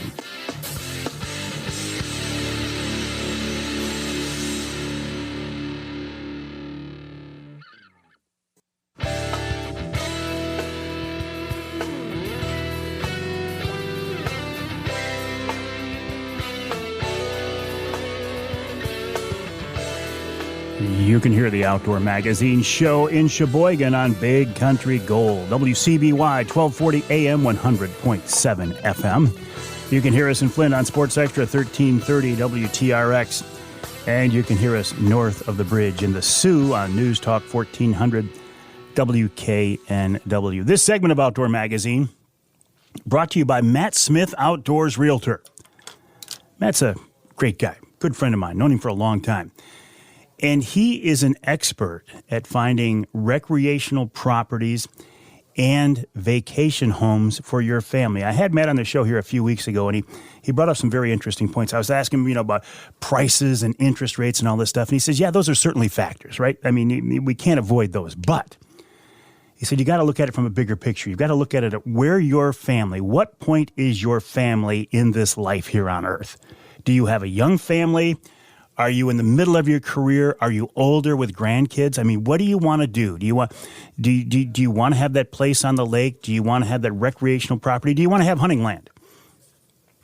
You can hear the Outdoor Magazine show in Sheboygan on Big Country Gold, WCBY 1240 AM 100.7 FM. You can hear us in Flint on Sports Extra 1330 WTRX, and you can hear us north of the bridge in the Sioux on News Talk 1400 WKNW. This segment of Outdoor Magazine brought to you by Matt Smith Outdoors Realtor. Matt's a great guy, good friend of mine, known him for a long time. And he is an expert at finding recreational properties and vacation homes for your family. I had Matt on the show here a few weeks ago, and he brought up some very interesting points. I was asking him, about prices and interest rates and all this stuff. And he says, yeah, those are certainly factors, right? I mean, we can't avoid those. But he said, you got to look at it from a bigger picture. You've got to look at it at where your family, what point is your family in this life here on Earth? Do you have a young family? Are you in the middle of your career? Are you older with grandkids? I mean, what do you want to do? Do you want to have that place on the lake? Do you want to have that recreational property? Do you want to have hunting land?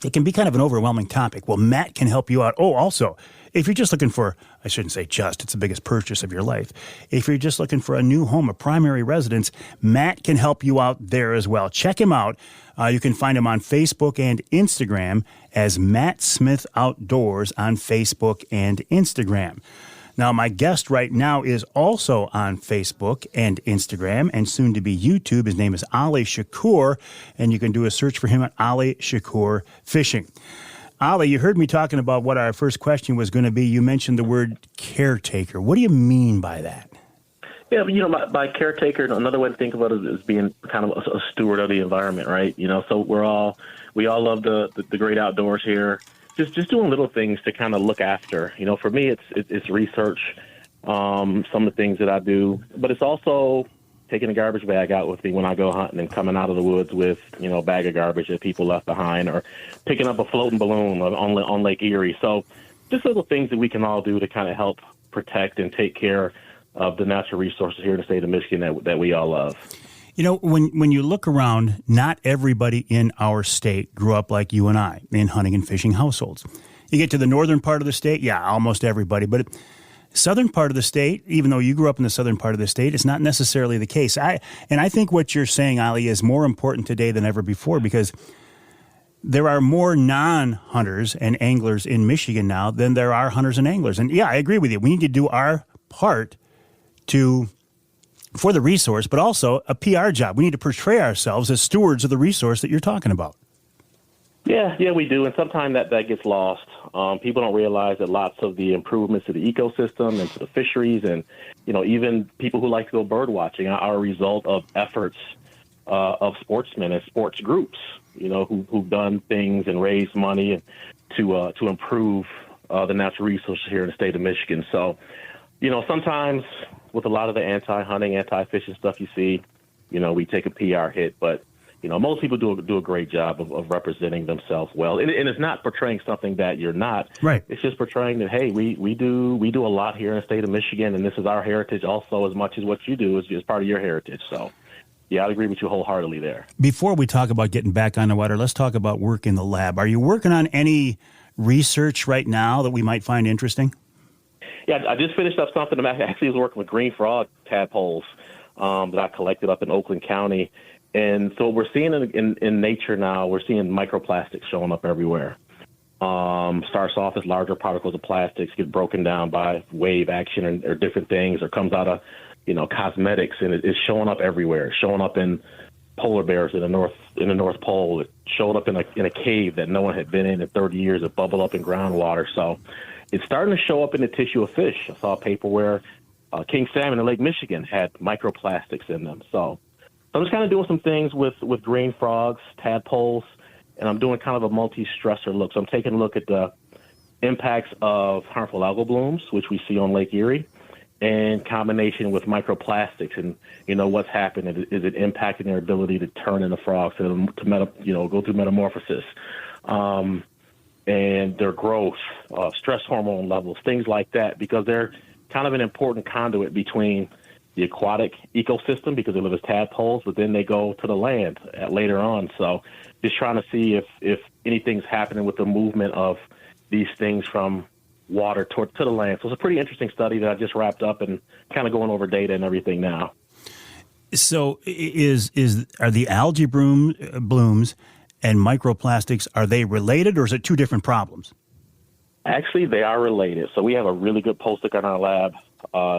It can be kind of an overwhelming topic. Well, Matt can help you out. Oh, also, if you're just looking for, I shouldn't say just, it's the biggest purchase of your life. If you're just looking for a new home, a primary residence, Matt can help you out there as well. Check him out. You can find him on Facebook and Instagram as Matt Smith Outdoors on Facebook and Instagram. Now, my guest right now is also on Facebook and Instagram and soon to be YouTube. His name is Ali Shakoor, and you can do a search for him at Ali Shakoor Fishing. Ali, you heard me talking about what our first question was going to be. You mentioned the word caretaker. What do you mean by that? Yeah, by caretaker, another way to think about it is being kind of a steward of the environment, right? So we all love the great outdoors here. Just doing little things to kind of look after. For me, it's research, some of the things that I do, but it's also taking a garbage bag out with me when I go hunting and coming out of the woods with, a bag of garbage that people left behind, or picking up a floating balloon on Lake Erie. So just little things that we can all do to kind of help protect and take care of the natural resources here in the state of Michigan that we all love. When you look around, not everybody in our state grew up like you and I in hunting and fishing households. You get to the northern part of the state, yeah, almost everybody. But southern part of the state, even though you grew up in the southern part of the state, it's not necessarily the case. I think what you're saying, Ali, is more important today than ever before, because there are more non-hunters and anglers in Michigan now than there are hunters and anglers. And yeah, I agree with you. We need to do our part for the resource, but also a PR job. We need to portray ourselves as stewards of the resource that you're talking about. Yeah, we do. And sometimes that gets lost. People don't realize that lots of the improvements to the ecosystem and to the fisheries, and, even people who like to go bird watching are a result of efforts of sportsmen and sports groups, who've done things and raised money to improve the natural resources here in the state of Michigan. So, sometimes with a lot of the anti-hunting, anti-fishing stuff you see, we take a PR hit, but most people do a great job of representing themselves well, and it's not portraying something that you're not. Right. It's just portraying that, hey, we do a lot here in the state of Michigan, and this is our heritage also as much as what you do is part of your heritage. So, yeah, I agree with you wholeheartedly there. Before we talk about getting back on the water, let's talk about work in the lab. Are you working on any research right now that we might find interesting? Yeah, I just finished up something. I actually was working with green frog tadpoles that I collected up in Oakland County. And so we're seeing in nature now, we're seeing microplastics showing up everywhere. Starts off as larger particles of plastics, get broken down by wave action or different things, or comes out of, cosmetics, and it's showing up everywhere. It's showing up in polar bears in the North Pole. It showed up in a cave that no one had been in 30 years. It bubbled up in groundwater. So it's starting to show up in the tissue of fish. I saw a paper where king salmon in Lake Michigan had microplastics in them. So I'm just kind of doing some things with green frogs, tadpoles, and I'm doing kind of a multi-stressor look. So I'm taking a look at the impacts of harmful algal blooms, which we see on Lake Erie, in combination with microplastics, and what's happening. Is it impacting their ability to turn into frogs, to go through metamorphosis, and their growth, stress hormone levels, things like that, because they're kind of an important conduit between the aquatic ecosystem, because they live as tadpoles, but then they go to the land later on. So just trying to see if anything's happening with the movement of these things from water to the land. So it's a pretty interesting study that I just wrapped up, and kind of going over data and everything now. So are the algae blooms and microplastics, are they related, or is it two different problems? Actually, they are related. So we have a really good postdoc in our lab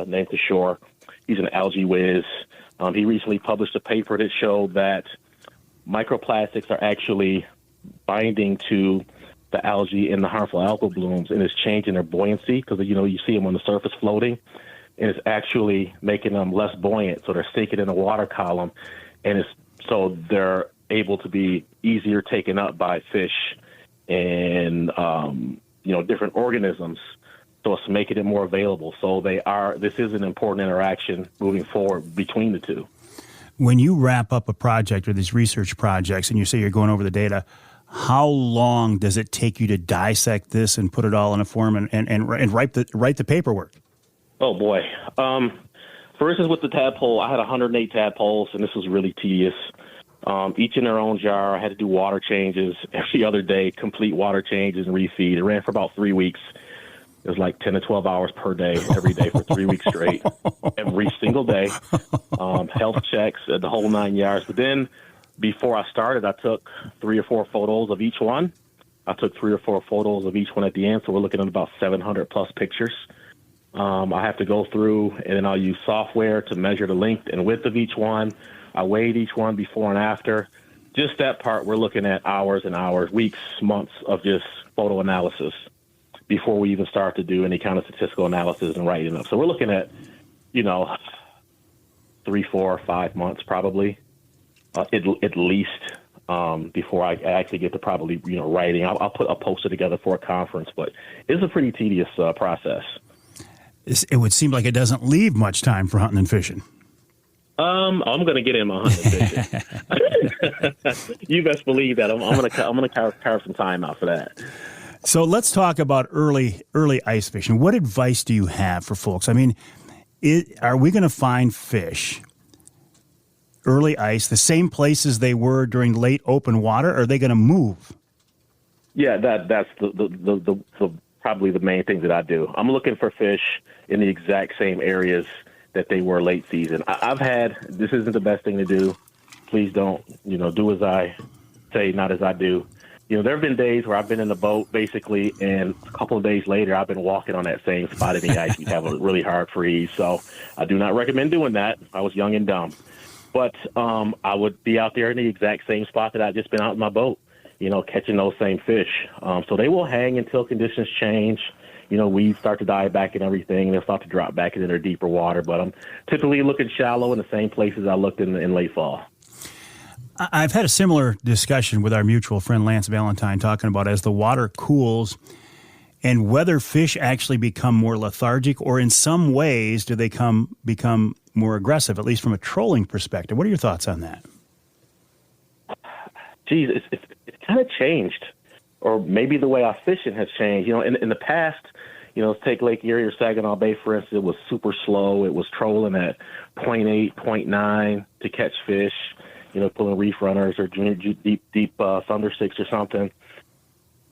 named Shakoor. He's an algae whiz. He recently published a paper that showed that microplastics are actually binding to the algae in the harmful algal blooms, and it's changing their buoyancy, because you see them on the surface floating, and it's actually making them less buoyant, so they're sinking in the water column, and so they're able to be easier taken up by fish and different organisms. So it's making it more available. So this is an important interaction moving forward between the two. When you wrap up a project or these research projects, and you say you're going over the data, how long does it take you to dissect this and put it all in a form and write the paperwork? Oh boy. For instance, with the tadpole, I had 108 tadpoles, and this was really tedious. Each in their own jar. I had to do water changes every other day, complete water changes and refeed. It ran for about 3 weeks. It was like 10 to 12 hours per day, every day for 3 weeks straight, every single day. Health checks, the whole 9 yards. But then before I started, I took 3 or 4 photos of each one. I took 3 or 4 photos of each one at the end, so we're looking at about 700 plus pictures. I have to go through, and then I'll use software to measure the length and width of each one. I weighed each one before and after. Just that part, we're looking at hours and hours, weeks, months of just photo analysis before we even start to do any kind of statistical analysis and writing up. So we're looking at, 3, 4, 5 months probably, at least, before I actually get to probably, writing. I'll post it together for a conference, but it's a pretty tedious process. It would seem like it doesn't leave much time for hunting and fishing. I'm going to get in my hunting and fishing. You best believe that. I'm going to carve some time out for that. So let's talk about early ice fishing. What advice do you have for folks? I mean, are we going to find fish early ice the same places they were during late open water? Or are they going to move? Yeah, that's the probably the main thing that I do. I'm looking for fish in the exact same areas that they were late season. This isn't the best thing to do. Please don't, do as I say, not as I do. There have been days where I've been in the boat basically, and a couple of days later, I've been walking on that same spot in the ice. We have a really hard freeze. So I do not recommend doing that. I was young and dumb. But I would be out there in the exact same spot that I'd just been out in my boat, catching those same fish. So they will hang until conditions change. Weeds start to die back and everything. They'll start to drop back into their deeper water. But I'm typically looking shallow in the same places I looked in late fall. I've had a similar discussion with our mutual friend Lance Valentine, talking about as the water cools and whether fish actually become more lethargic, or in some ways do they become more aggressive, at least from a trolling perspective. What are your thoughts on that? Geez, it's kind of changed. Or maybe the way I fishing has changed. In the past, let's take Lake Erie or Saginaw Bay, for instance, it was super slow. It was trolling at 0.8, 0.9 to catch fish, pulling reef runners or deep thunder sticks or something.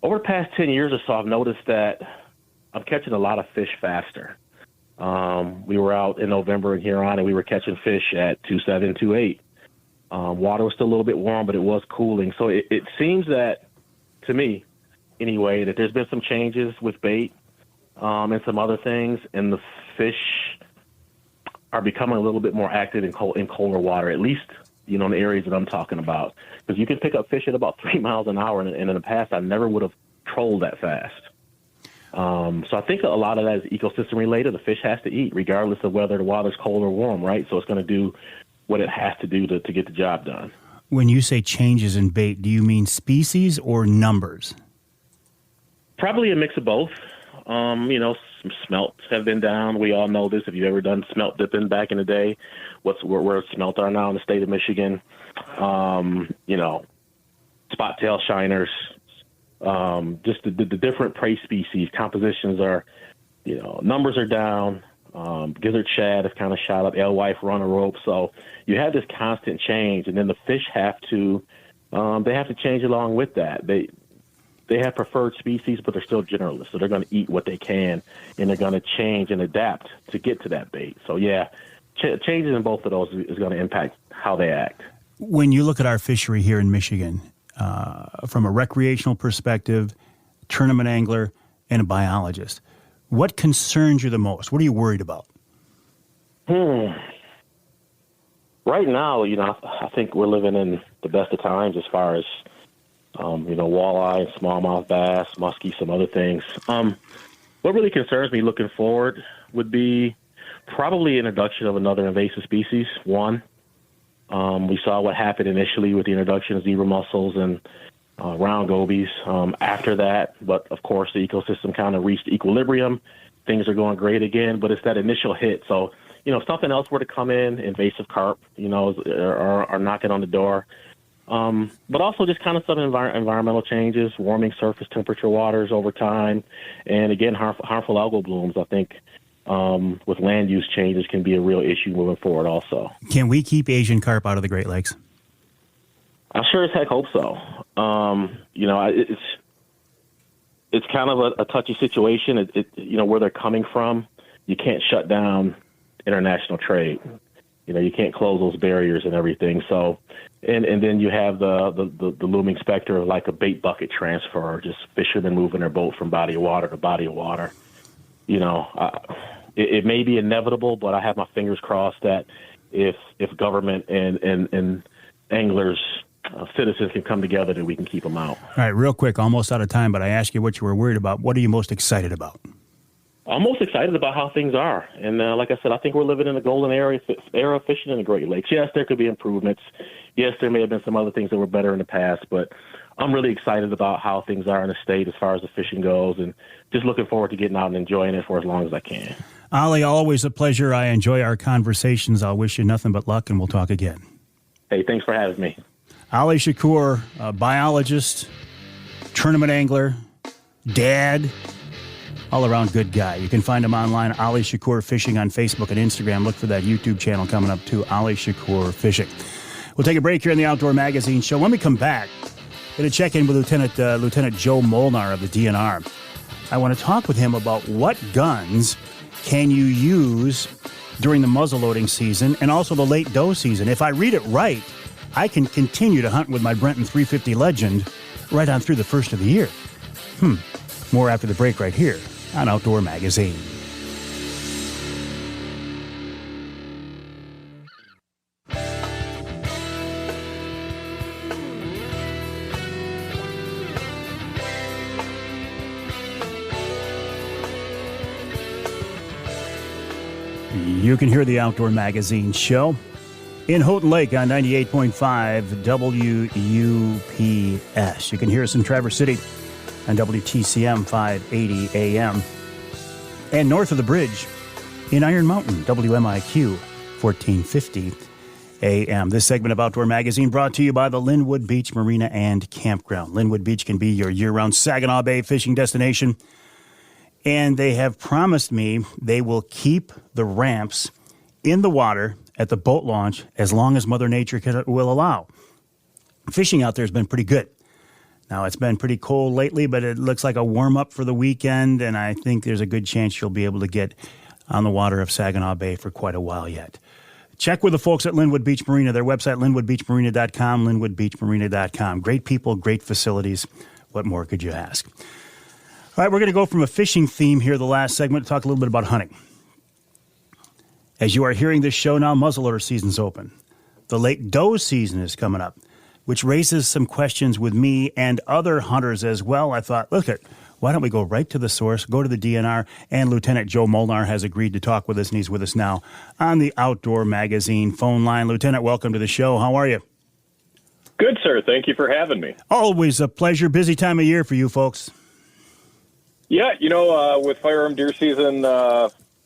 Over the past 10 years or so, I've noticed that I'm catching a lot of fish faster. We were out in November in Huron, and we were catching fish at 2.7, 2.8. Water was still a little bit warm, but it was cooling. So it seems that, to me anyway, that there's been some changes with bait and some other things, and the fish are becoming a little bit more active in colder water, at least, in the areas that I'm talking about. Because you can pick up fish at about 3 miles an hour, and in the past, I never would have trolled that fast. So I think a lot of that is ecosystem related. The fish has to eat, regardless of whether the water's cold or warm, right? So it's going to do what it has to do to get the job done. When you say changes in bait, do you mean species or numbers? Probably a mix of both. Some smelts have been down. We all know this. If you've ever done smelt dipping back in the day, where smelt are now in the state of Michigan, spot tail shiners, just the different prey species compositions are, numbers are down. Gizzard shad have kind of shot up. Alewife run a rope. So you have this constant change, and then the fish have to change along with that. They have preferred species, but they're still generalists. So they're going to eat what they can, and they're going to change and adapt to get to that bait. So yeah, changes in both of those is going to impact how they act. When you look at our fishery here in Michigan, from a recreational perspective, tournament angler, and a biologist, what concerns you the most? What are you worried about? Right now, I think we're living in the best of times as far as, walleye, smallmouth bass, muskie, some other things. What really concerns me looking forward would be probably introduction of another invasive species. One, we saw what happened initially with the introduction of zebra mussels and round gobies. After that, but of course the ecosystem kind of reached equilibrium. Things are going great again, but it's that initial hit. So, if something else were to come in, invasive carp, are knocking on the door. But also just kind of some environmental changes, warming surface temperature waters over time, and again, harmful algal blooms, I think, with land use changes can be a real issue moving forward also. Can we keep Asian carp out of the Great Lakes? I sure as heck hope so. It's kind of a touchy situation. Where they're coming from, you can't shut down international trade. You can't close those barriers and everything. So, and then you have the looming specter of like a bait bucket transfer, just fishermen moving their boat from body of water to body of water. It may be inevitable, but I have my fingers crossed that if government and anglers, citizens can come together, that we can keep them out. All right, real quick, almost out of time, but I asked you what you were worried about. What are you most excited about? I'm most excited about how things are. And like I said, I think we're living in the golden era of fishing in the Great Lakes. Yes, there could be improvements. Yes, there may have been some other things that were better in the past, but I'm really excited about how things are in the state as far as the fishing goes, and just looking forward to getting out and enjoying it for as long as I can. Ali, always a pleasure. I enjoy our conversations. I'll wish you nothing but luck, and we'll talk again. Hey, thanks for having me. Ali Shakoor, a biologist, tournament angler, dad, all-around good guy. You can find him online, Ali Shakoor Fishing on Facebook and Instagram. Look for that YouTube channel coming up, too, Ali Shakoor Fishing. We'll take a break here in the Outdoor Magazine Show. When we come back, going to check in with Lieutenant Joe Molnar of the DNR. I want to talk with him about what guns can you use during the muzzleloading season and also the late doe season. If I read it right, I can continue to hunt with my Brenton 350 Legend right on through the first of the year. More after the break right here on Outdoor Magazine. You can hear the Outdoor Magazine Show in Houghton Lake on 98.5 WUPS. You can hear us in Traverse City on WTCM 580 AM. And north of the bridge in Iron Mountain, WMIQ 1450 AM. This segment of Outdoor Magazine brought to you by the Linwood Beach Marina and Campground. Linwood Beach can be your year-round Saginaw Bay fishing destination. And they have promised me they will keep the ramps in the water at the boat launch as long as Mother Nature will allow. Fishing out there has been pretty good. Now, it's been pretty cold lately, but it looks like a warm-up for the weekend, and I think there's a good chance you'll be able to get on the water of Saginaw Bay for quite a while yet. Check with the folks at Linwood Beach Marina. Their website, linwoodbeachmarina.com, linwoodbeachmarina.com. Great people, great facilities. What more could you ask? All right, we're going to go from a fishing theme here, the last segment, to talk a little bit about hunting. As you are hearing this show now, muzzleloader season's open. The late doe season is coming up, which raises some questions with me and other hunters as well. I thought, why don't we go right to the source, go to the DNR, and Lieutenant Joe Molnar has agreed to talk with us, and he's with us now on the Outdoor Magazine phone line. Lieutenant, welcome to the show. How are you? Good, sir. Thank you for having me. Always a pleasure. Busy time of year for you folks. Yeah, with firearm deer season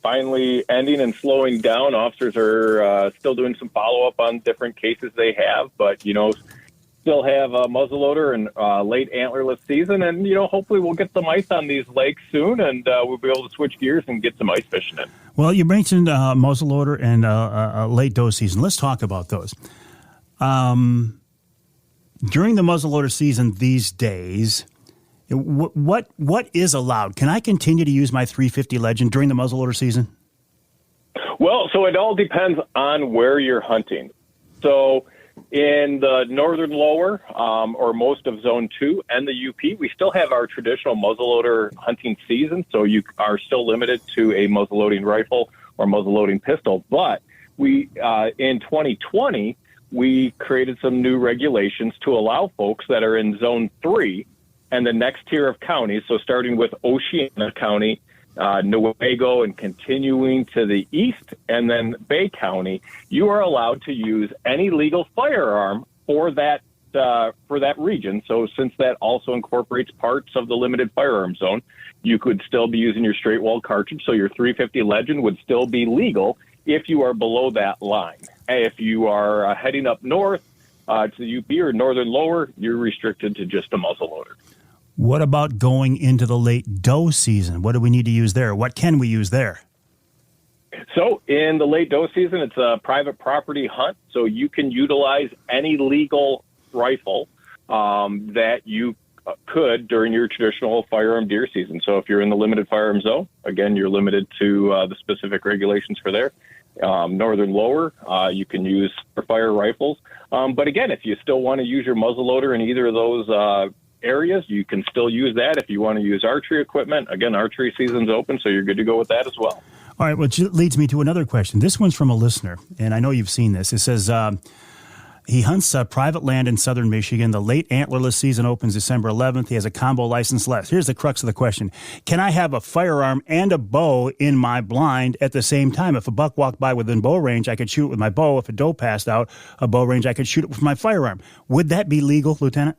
finally ending and slowing down, officers are still doing some follow-up on different cases they have, but, still have a muzzleloader and late antlerless season, and hopefully we'll get some ice on these lakes soon, and we'll be able to switch gears and get some ice fishing in. Well, you mentioned muzzleloader and late doe season. Let's talk about those. During the muzzleloader season these days, what is allowed? Can I continue to use my 350 Legend during the muzzleloader season? Well, so it all depends on where you're hunting. So in the northern lower, or most of Zone 2 and the UP, we still have our traditional muzzleloader hunting season, so you are still limited to a muzzleloading rifle or muzzleloading pistol. But we, in 2020, we created some new regulations to allow folks that are in Zone 3 and the next tier of counties, so starting with Oceana County, Newaygo, and continuing to the east, and then Bay County, you are allowed to use any legal firearm for that region. So since that also incorporates parts of the limited firearm zone, you could still be using your straight wall cartridge. So your 350 Legend would still be legal if you are below that line. If you are heading up north to the UP or northern lower, you're restricted to just a muzzleloader. What about going into the late doe season? What do we need to use there? What can we use there? So in the late doe season, it's a private property hunt, so you can utilize any legal rifle that you could during your traditional firearm deer season. So if you're in the limited firearm zone, again, you're limited to the specific regulations for there. Northern lower, you can use for fire rifles. But again, if you still want to use your muzzleloader in either of those areas, you can still use that. If you want to use archery equipment, again, archery season's open, so you're good to go with that as well. All right, which leads me to another question. This one's from a listener, and I know you've seen this. It says he hunts private land in southern Michigan. The late antlerless season opens December 11th. He has a combo license left. Here's the crux of the question. Can I have a firearm and a bow in my blind at the same time? If a buck walked by within bow range, I could shoot it with my bow. If a doe passed out a bow range, I could shoot it with my firearm. Would that be legal, Lieutenant?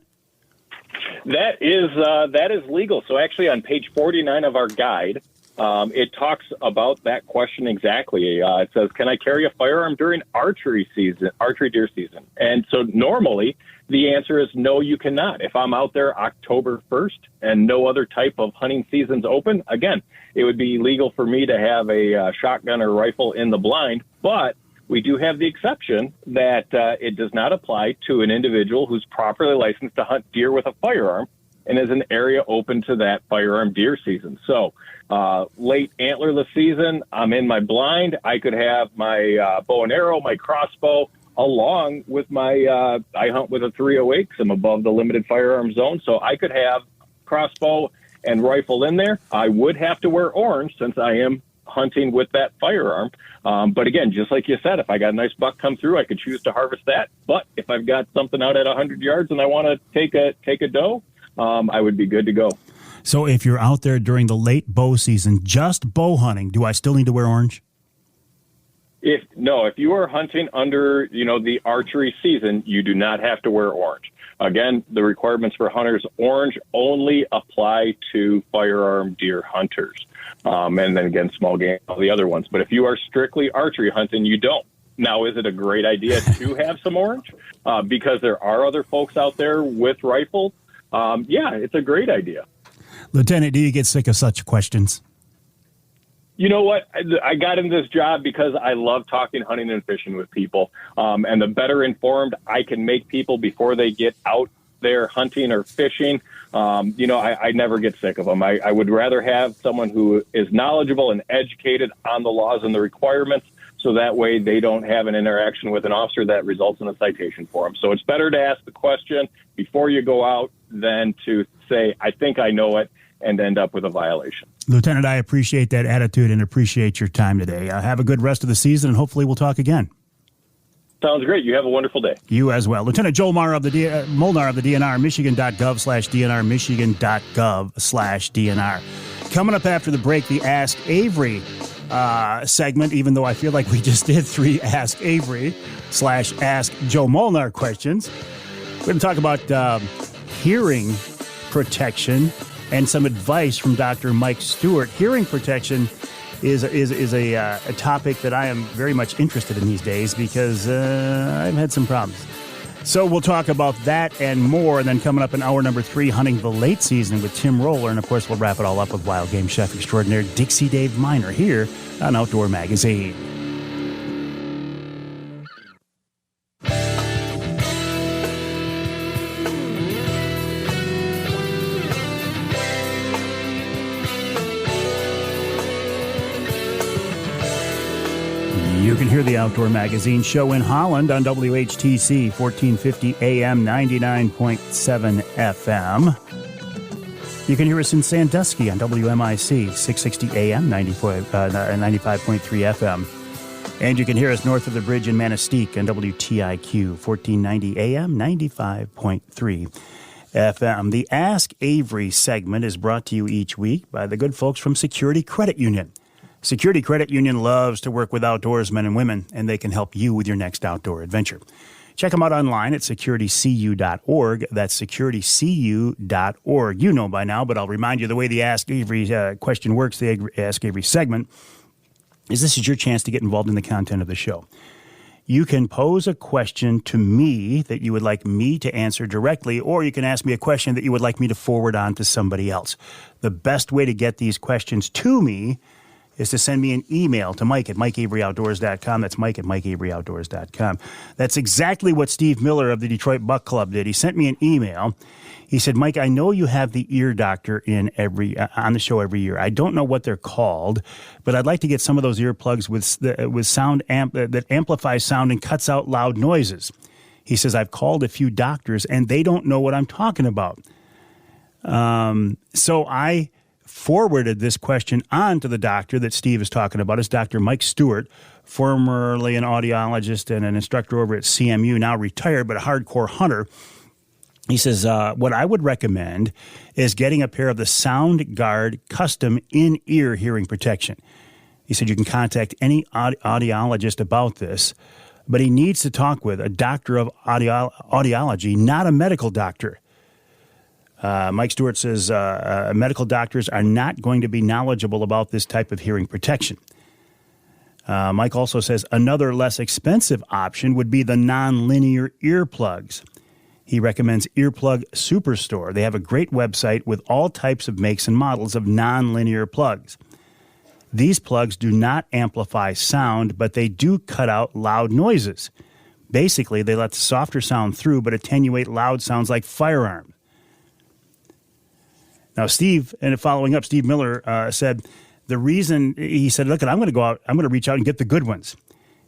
That is legal. So actually on page 49 of our guide, it talks about that question exactly. It says, can I carry a firearm during archery deer season? And so normally the answer is no, you cannot. If I'm out there October 1st and no other type of hunting season's open, again, it would be legal for me to have a shotgun or rifle in the blind, but we do have the exception that it does not apply to an individual who's properly licensed to hunt deer with a firearm and is an area open to that firearm deer season. So late antlerless season, I'm in my blind. I could have my bow and arrow, my crossbow, along with my, I hunt with a 308 because I'm above the limited firearm zone. So I could have crossbow and rifle in there. I would have to wear orange since I am hunting with that firearm. But again, just like you said, if I got a nice buck come through, I could choose to harvest that. But if I've got something out at 100 yards and I want to take a doe, I would be good to go. So if you're out there during the late bow season, just bow hunting, do I still need to wear orange? If you are hunting under, the archery season, you do not have to wear orange. Again, the requirements for hunters, orange only apply to firearm deer hunters. And then again, small game, all the other ones. But if you are strictly archery hunting, you don't. Now, is it a great idea to have some orange? Because there are other folks out there with rifles. Yeah, it's a great idea. Lieutenant, do you get sick of such questions? You know what? I got in this job because I love talking hunting and fishing with people. And the better informed I can make people before they get out there hunting or fishing, I never get sick of them. I would rather have someone who is knowledgeable and educated on the laws and the requirements, so that way they don't have an interaction with an officer that results in a citation for them. So it's better to ask the question before you go out than to say, I think I know it, and end up with a violation. Lieutenant, I appreciate that attitude and appreciate your time today. Have a good rest of the season, and hopefully we'll talk again. Sounds great. You have a wonderful day. You as well. Lieutenant Joel Molnar of the DNR, michigan.gov/DNR, michigan.gov/DNR. Coming up after the break, the Ask Avery segment, even though I feel like we just did 3 Ask Avery/Ask Joe Molnar questions. We're going to talk about hearing protection and some advice from Dr. Mike Stewart. Hearing protection is a topic that I am very much interested in these days because I've had some problems. So we'll talk about that and more. And then coming up in hour number 3, hunting the late season with Tim Roller. And of course, we'll wrap it all up with wild game chef extraordinaire Dixie Dave Miner here on Outdoor Magazine. You can hear the Outdoor Magazine show in Holland on WHTC 1450 AM 99.7 FM. You can hear us in Sandusky on WMIC 660 AM 95.3 FM. And you can hear us north of the bridge in Manistee on WTIQ 1490 AM 95.3 FM. The Ask Avery segment is brought to you each week by the good folks from Security Credit Union. Security Credit Union loves to work with outdoorsmen and women, and they can help you with your next outdoor adventure. Check them out online at securitycu.org. That's securitycu.org. You know by now, but I'll remind you the way the Ask Avery question works, the Ask Avery segment, is this is your chance to get involved in the content of the show. You can pose a question to me that you would like me to answer directly, or you can ask me a question that you would like me to forward on to somebody else. The best way to get these questions to me is to send me an email to Mike at MikeAveryOutdoors.com. That's Mike at MikeAveryOutdoors.com. That's exactly what Steve Miller of the Detroit Buck Club did. He sent me an email. He said, Mike, I know you have the ear doctor on the show every year. I don't know what they're called, but I'd like to get some of those earplugs with sound that amplifies sound and cuts out loud noises. He says, I've called a few doctors, and they don't know what I'm talking about. So I forwarded this question on to the doctor that Steve is talking about. It's Dr. Mike Stewart, formerly an audiologist and an instructor over at CMU, now retired, but a hardcore hunter. He says, what I would recommend is getting a pair of the Sound Guard custom in-ear hearing protection. He said you can contact any audiologist about this, but he needs to talk with a doctor of audiology, not a medical doctor. Mike Stewart says medical doctors are not going to be knowledgeable about this type of hearing protection. Mike also says another less expensive option would be the non-linear earplugs. He recommends Earplug Superstore. They have a great website with all types of makes and models of non-linear plugs. These plugs do not amplify sound, but they do cut out loud noises. Basically, they let the softer sound through, but attenuate loud sounds like firearms. Now, Steve, and following up, Steve Miller said the reason, he said, look, I'm going to go out, I'm going to reach out and get the good ones.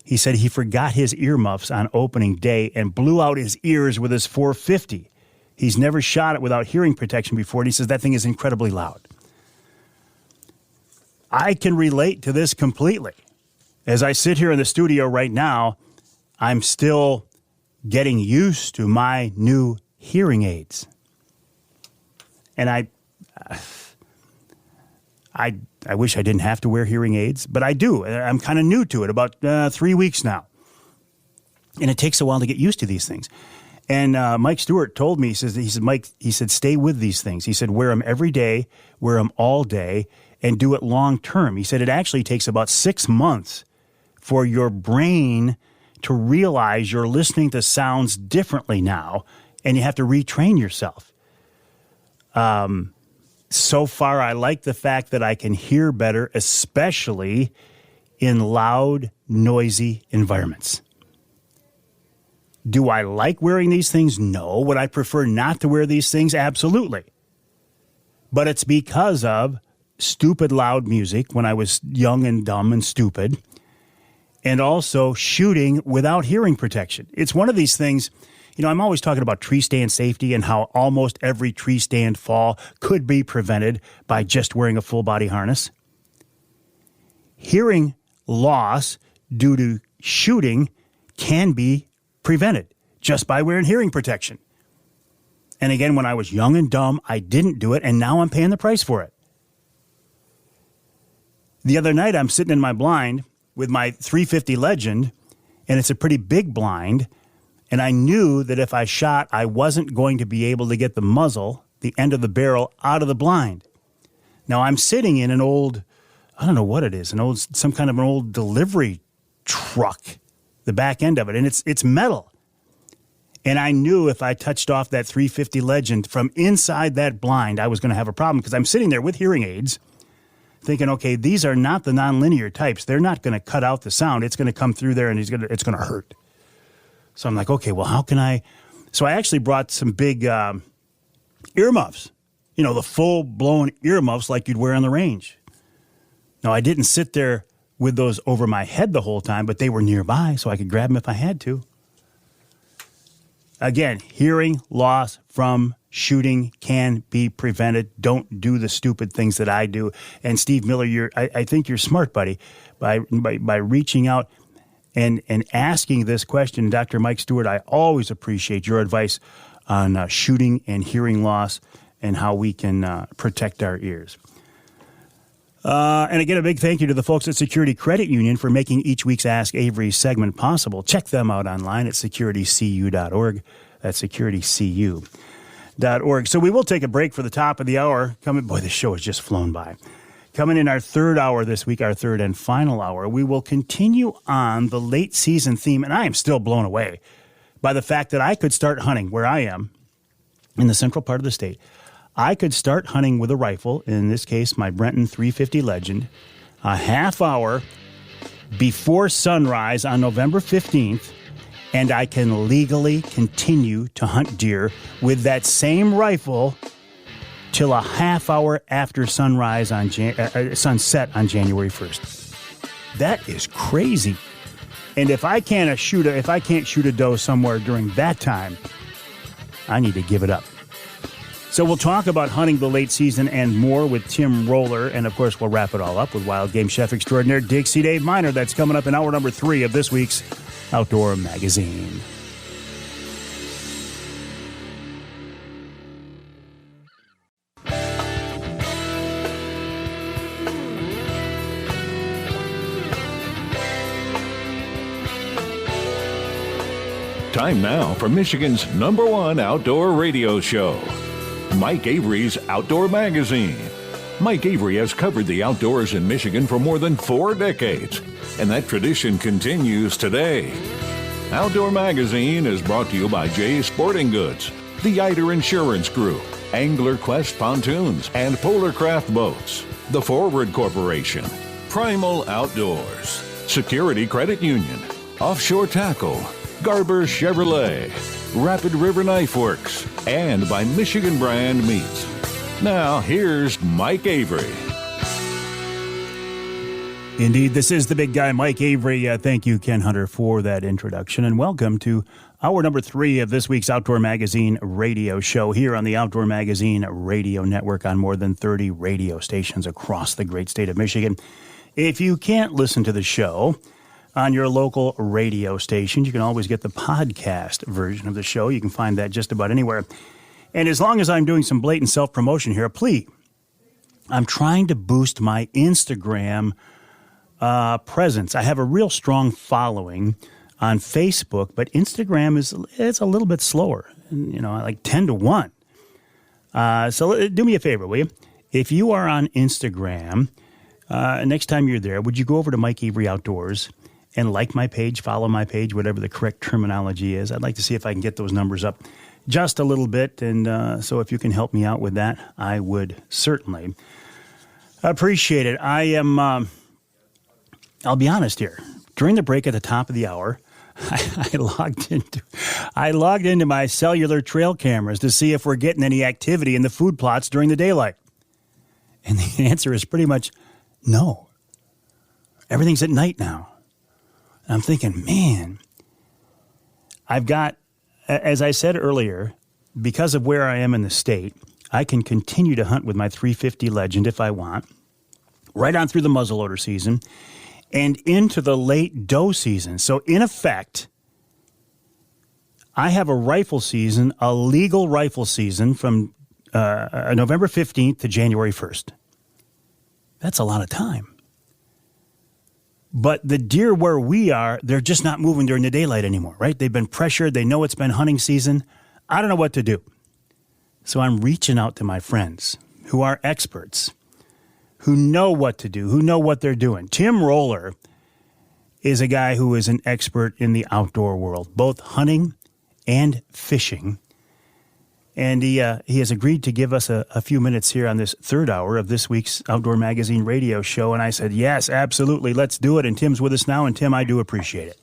He said he forgot his earmuffs on opening day and blew out his ears with his 450. He's never shot it without hearing protection before, and he says that thing is incredibly loud. I can relate to this completely. As I sit here in the studio right now, I'm still getting used to my new hearing aids. And I wish I didn't have to wear hearing aids, but I do. I'm kind of new to it, about 3 weeks now. And it takes a while to get used to these things. And Mike Stewart told me, he said, Mike, stay with these things. He said, wear them every day, wear them all day, and do it long term. He said it actually takes about 6 months for your brain to realize you're listening to sounds differently now, and you have to retrain yourself. So far, I like the fact that I can hear better, especially in loud, noisy environments. Do I like wearing these things? No. Would I prefer not to wear these things? Absolutely. But it's because of stupid loud music when I was young and dumb and stupid, and also shooting without hearing protection. It's one of these things, I'm always talking about tree stand safety and how almost every tree stand fall could be prevented by just wearing a full body harness. Hearing loss due to shooting can be prevented just by wearing hearing protection. And again, when I was young and dumb, I didn't do it, and now I'm paying the price for it. The other night, I'm sitting in my blind with my 350 Legend, and it's a pretty big blind, and I knew that if I shot, I wasn't going to be able to get the muzzle, the end of the barrel, out of the blind. Now, I'm sitting in an old, I don't know what it is, some kind of an old delivery truck, the back end of it, and it's metal. And I knew if I touched off that 350 Legend from inside that blind, I was going to have a problem, because I'm sitting there with hearing aids thinking, okay, these are not the nonlinear types. They're not going to cut out the sound. It's going to come through there and it's going to hurt. So I'm like, okay, well, how can I? So I actually brought some big earmuffs, the full-blown earmuffs like you'd wear on the range. Now, I didn't sit there with those over my head the whole time, but they were nearby so I could grab them if I had to. Again, hearing loss from shooting can be prevented. Don't do the stupid things that I do. And Steve Miller, I think you're smart, buddy, by reaching out and asking this question. Dr. Mike Stewart, I always appreciate your advice on shooting and hearing loss and how we can protect our ears. And again, a big thank you to the folks at Security Credit Union for making each week's Ask Avery segment possible. Check them out online at securitycu.org. That's securitycu.org. So we will take a break for the top of the hour. Boy, this show has just flown by. Coming in our third hour this week, our third and final hour, we will continue on the late season theme. And I am still blown away by the fact that I could start hunting where I am in the central part of the state. I could start hunting with a rifle, in this case, my Brenton 350 Legend, a half hour before sunrise on November 15th, and I can legally continue to hunt deer with that same rifle till a half hour after sunrise on sunset on January 1st. That is crazy. And if I can't shoot a doe somewhere during that time, I need to give it up. So we'll talk about hunting the late season and more with Tim Roller. And, of course, we'll wrap it all up with wild game chef extraordinaire Dixie Dave Miner. That's coming up in hour number 3 of this week's Outdoor Magazine. Time now for Michigan's #1 outdoor radio show, Mike Avery's Outdoor Magazine. Mike Avery has covered the outdoors in Michigan for more than 4 decades, and that tradition continues today. Outdoor Magazine is brought to you by Jay's Sporting Goods, the Eider Insurance Group, Angler Quest Pontoons and Polar Craft Boats, the Forward Corporation, Primal Outdoors, Security Credit Union, Offshore Tackle, Garber Chevrolet, Rapid River Knife Works, and by Michigan Brand Meats. Now, here's Mike Avery. Indeed, this is the big guy, Mike Avery. Thank you, Ken Hunter, for that introduction, and welcome to hour number 3 of this week's Outdoor Magazine radio show here on the Outdoor Magazine radio network on more than 30 radio stations across the great state of Michigan. If you can't listen to the show on your local radio station, you can always get the podcast version of the show. You can find that just about anywhere. And as long as I'm doing some blatant self-promotion here, please, I'm trying to boost my Instagram presence. I have a real strong following on Facebook, but Instagram it's a little bit slower, like 10 to 1. So do me a favor, will you? If you are on Instagram, next time you're there, would you go over to Mike Avery Outdoors and like my page, follow my page, whatever the correct terminology is. I'd like to see if I can get those numbers up just a little bit. And so if you can help me out with that, I would certainly appreciate it. I am, I'll be honest here. During the break at the top of the hour, I logged into my cellular trail cameras to see if we're getting any activity in the food plots during the daylight. And the answer is pretty much no. Everything's at night now. And I'm thinking, man, I've got, as I said earlier, because of where I am in the state, I can continue to hunt with my 350 Legend if I want, right on through the muzzleloader season and into the late doe season. So in effect, I have a rifle season, a legal rifle season from November 15th to January 1st. That's a lot of time. But the deer where we are, they're just not moving during the daylight anymore, right? They've been pressured. They know it's been hunting season. I don't know what to do. So I'm reaching out to my friends who are experts, who know what to do, who know what they're doing. Tim Roller is a guy who is an expert in the outdoor world, both hunting and fishing. And he has agreed to give us a few minutes here on this third hour of this week's Outdoor Magazine radio show. And I said, yes, absolutely, let's do it. And Tim's with us now. And Tim, I do appreciate it.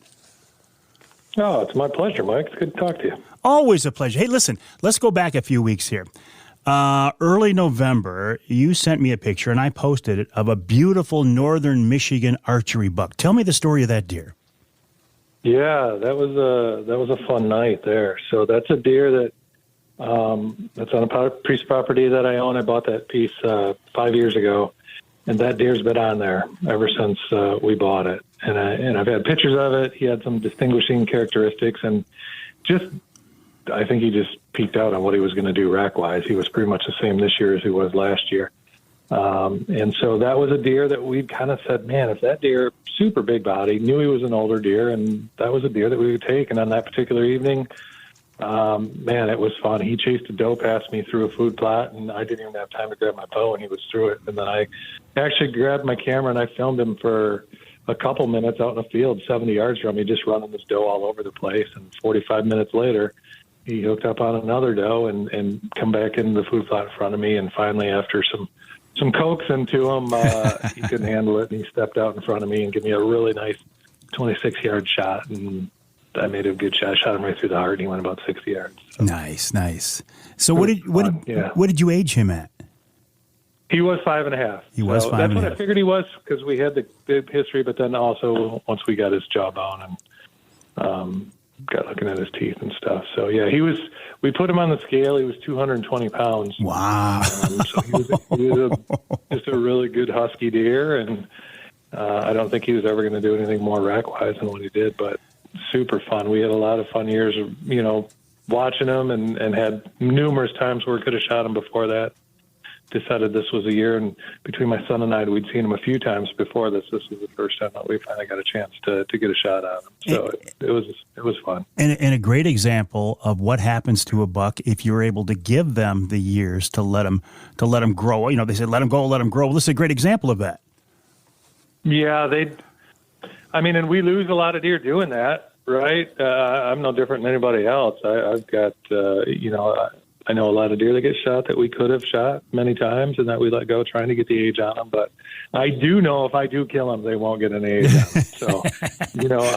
Oh, it's my pleasure, Mike. It's good to talk to you. Always a pleasure. Hey, listen, let's go back a few weeks here. Early November, you sent me a picture, and I posted it, of a beautiful northern Michigan archery buck. Tell me the story of that deer. Yeah, that was a fun night there. So that's a deer that that's on a piece of property that I own. I bought that piece 5 years ago, and that deer's been on there ever since we bought it. And I've had pictures of it. He had some distinguishing characteristics, and I think he just peaked out on what he was going to do rack-wise. He was pretty much the same this year as he was last year. And so that was a deer that we kind of said, man, if that deer, super big body, knew he was an older deer, and that was a deer that we would take. And on that particular evening, man, it was fun. He chased a doe past me through a food plot, and I didn't even have time to grab my bow, and he was through it. And then I actually grabbed my camera, and I filmed him for a couple minutes out in the field, 70 yards from me, just running this doe all over the place. And 45 minutes later, he hooked up on another doe and come back into the food plot in front of me. And finally, after some coaxing to him, he couldn't handle it, and he stepped out in front of me and gave me a really nice 26-yard shot. And I made a good shot. I shot him right through the heart, and he went about 60 yards. So. Nice. So what did you age him at? He was 5.5. He was 5.5. That's what I figured he was, because we had the history, but then also once we got his jawbone and got looking at his teeth and stuff. So yeah, we put him on the scale. He was 220 pounds. Wow. So he was just a really good husky deer. And I don't think he was ever going to do anything more rack-wise than what he did, but super fun. We had a lot of fun years of, watching him and had numerous times where we could have shot him before that. Decided this was a year, and between my son and I, we'd seen him a few times before this. This was the first time that we finally got a chance to get a shot at him. So it was fun. And a great example of what happens to a buck if you're able to give them the years to let them grow. They said, let them go, let them grow. Well, this is a great example of that. Yeah, and we lose a lot of deer doing that, right? I'm no different than anybody else. I've got, I know a lot of deer that get shot that we could have shot many times and that we let go trying to get the age on them. But I do know if I do kill them, they won't get an age on them. So,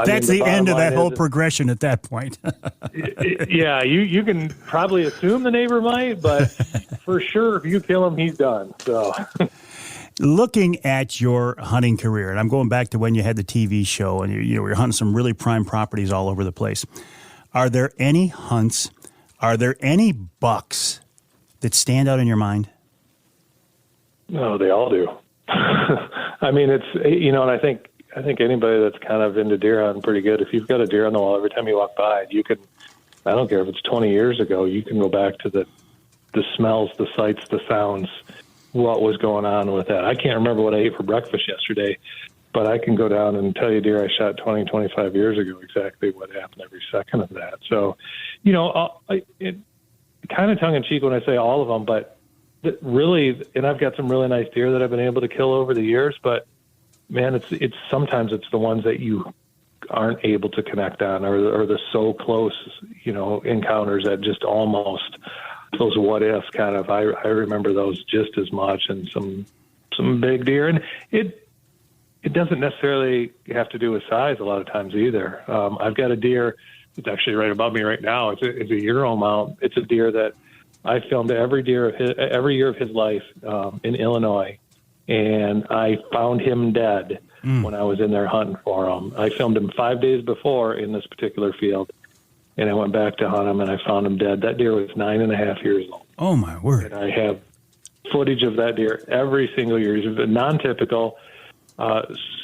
that's the end of that whole progression at that point. Yeah, you can probably assume the neighbor might, but for sure, if you kill him, he's done. So, looking at your hunting career, and I'm going back to when you had the TV show and you're hunting some really prime properties all over the place. Are there any hunts? Are there any bucks that stand out in your mind? No, they all do. I mean, it's, and I think anybody that's kind of into deer hunting pretty good, if you've got a deer on the wall, every time you walk by, you can, I don't care if it's 20 years ago, you can go back to the smells, the sights, the sounds, what was going on with that. I can't remember what I ate for breakfast yesterday, but I can go down and tell you deer I shot 20, 25 years ago, exactly what happened every second of that. So, it kind of tongue-in-cheek when I say all of them, but really, and I've got some really nice deer that I've been able to kill over the years, but, man, it's sometimes it's the ones that you aren't able to connect on or the so close, encounters that just almost those what-ifs kind of. I remember those just as much, and some big deer. And it doesn't necessarily have to do with size a lot of times either. I've got a deer. It's actually right above me right now. It's a Euro mount. It's a deer that I filmed every year of his life in Illinois, and I found him dead when I was in there hunting for him. I filmed him 5 days before in this particular field, and I went back to hunt him, and I found him dead. That deer was 9.5 years old. Oh, my word. And I have footage of that deer every single year. He's non-typical,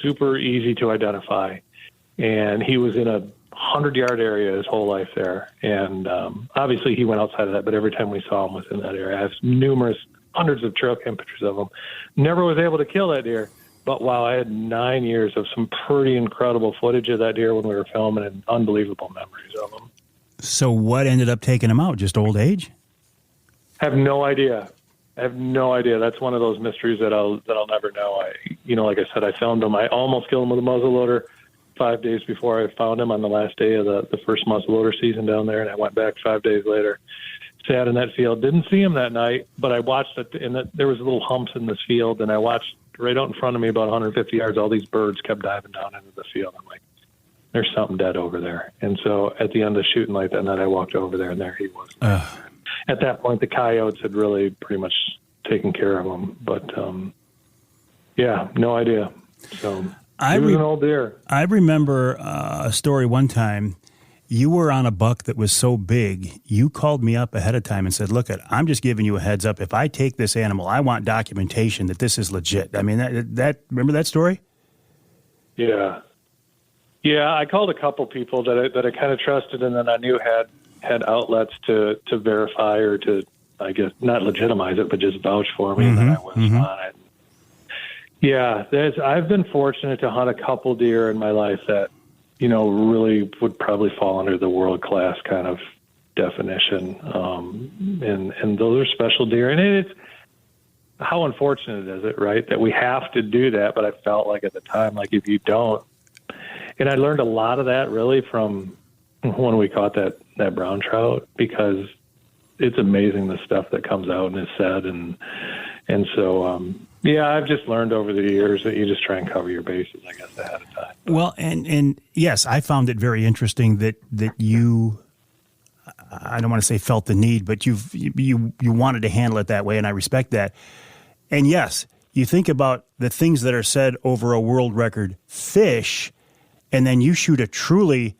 super easy to identify, and he was in a 100-yard area his whole life there. And obviously he went outside of that, but every time we saw him within that area, I have hundreds of trail cam pictures of him. Never was able to kill that deer. But wow, I had 9 years of some pretty incredible footage of that deer when we were filming, and unbelievable memories of him. So what ended up taking him out? Just old age? I have no idea. That's one of those mysteries that I'll never know. Like I said, I filmed him. I almost killed him with a muzzleloader 5 days before I found him on the last day of the first muzzleloader season down there, and I went back 5 days later. Sat in that field. Didn't see him that night, but I watched it, and there was little humps in this field, and I watched right out in front of me about 150 yards, all these birds kept diving down into the field. I'm like, there's something dead over there. And so at the end of the shooting light that night, I walked over there, and there he was. At that point, the coyotes had really pretty much taken care of him. But, no idea. So he was an old deer. I remember a story one time. You were on a buck that was so big, you called me up ahead of time and said, look, I'm just giving you a heads up. If I take this animal, I want documentation that this is legit. I mean, remember that story? Yeah. Yeah, I called a couple people that I kind of trusted and then I knew had outlets to verify or to, I guess, not legitimize it, but just vouch for me that I was on it. Yeah, I've been fortunate to hunt a couple deer in my life that, really would probably fall under the world-class kind of definition. And those are special deer. And it's how unfortunate is it, right, that we have to do that. But I felt like at the time, like if you don't, and I learned a lot of that really from when we caught that brown trout, because it's amazing the stuff that comes out and is said. And so, I've just learned over the years that you just try and cover your bases, I guess, ahead of time. Well, and yes, I found it very interesting that you, I don't want to say felt the need, but you wanted to handle it that way, and I respect that. And yes, you think about the things that are said over a world record fish, and then you shoot a truly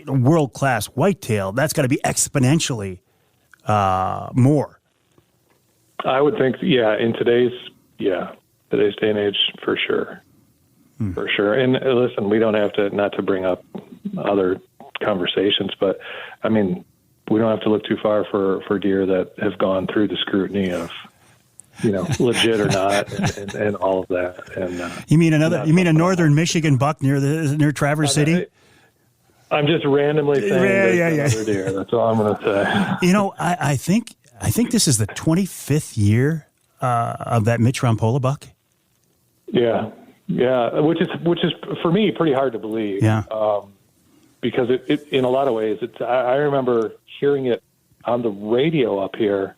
world-class whitetail, that's got to be exponentially more. I would think, in today's day and age, for sure. For sure. And listen, we don't have to, not to bring up other conversations, but I mean, we don't have to look too far for deer that have gone through the scrutiny of, legit or not, and all of that. And you mean a northern Michigan buck near Traverse City? I'm just randomly saying another deer. That's all I'm going to say. I think this is the 25th year of that Mitch Rampolla buck. Yeah, which is for me pretty hard to believe. Yeah, because it in a lot of ways, I remember hearing it on the radio up here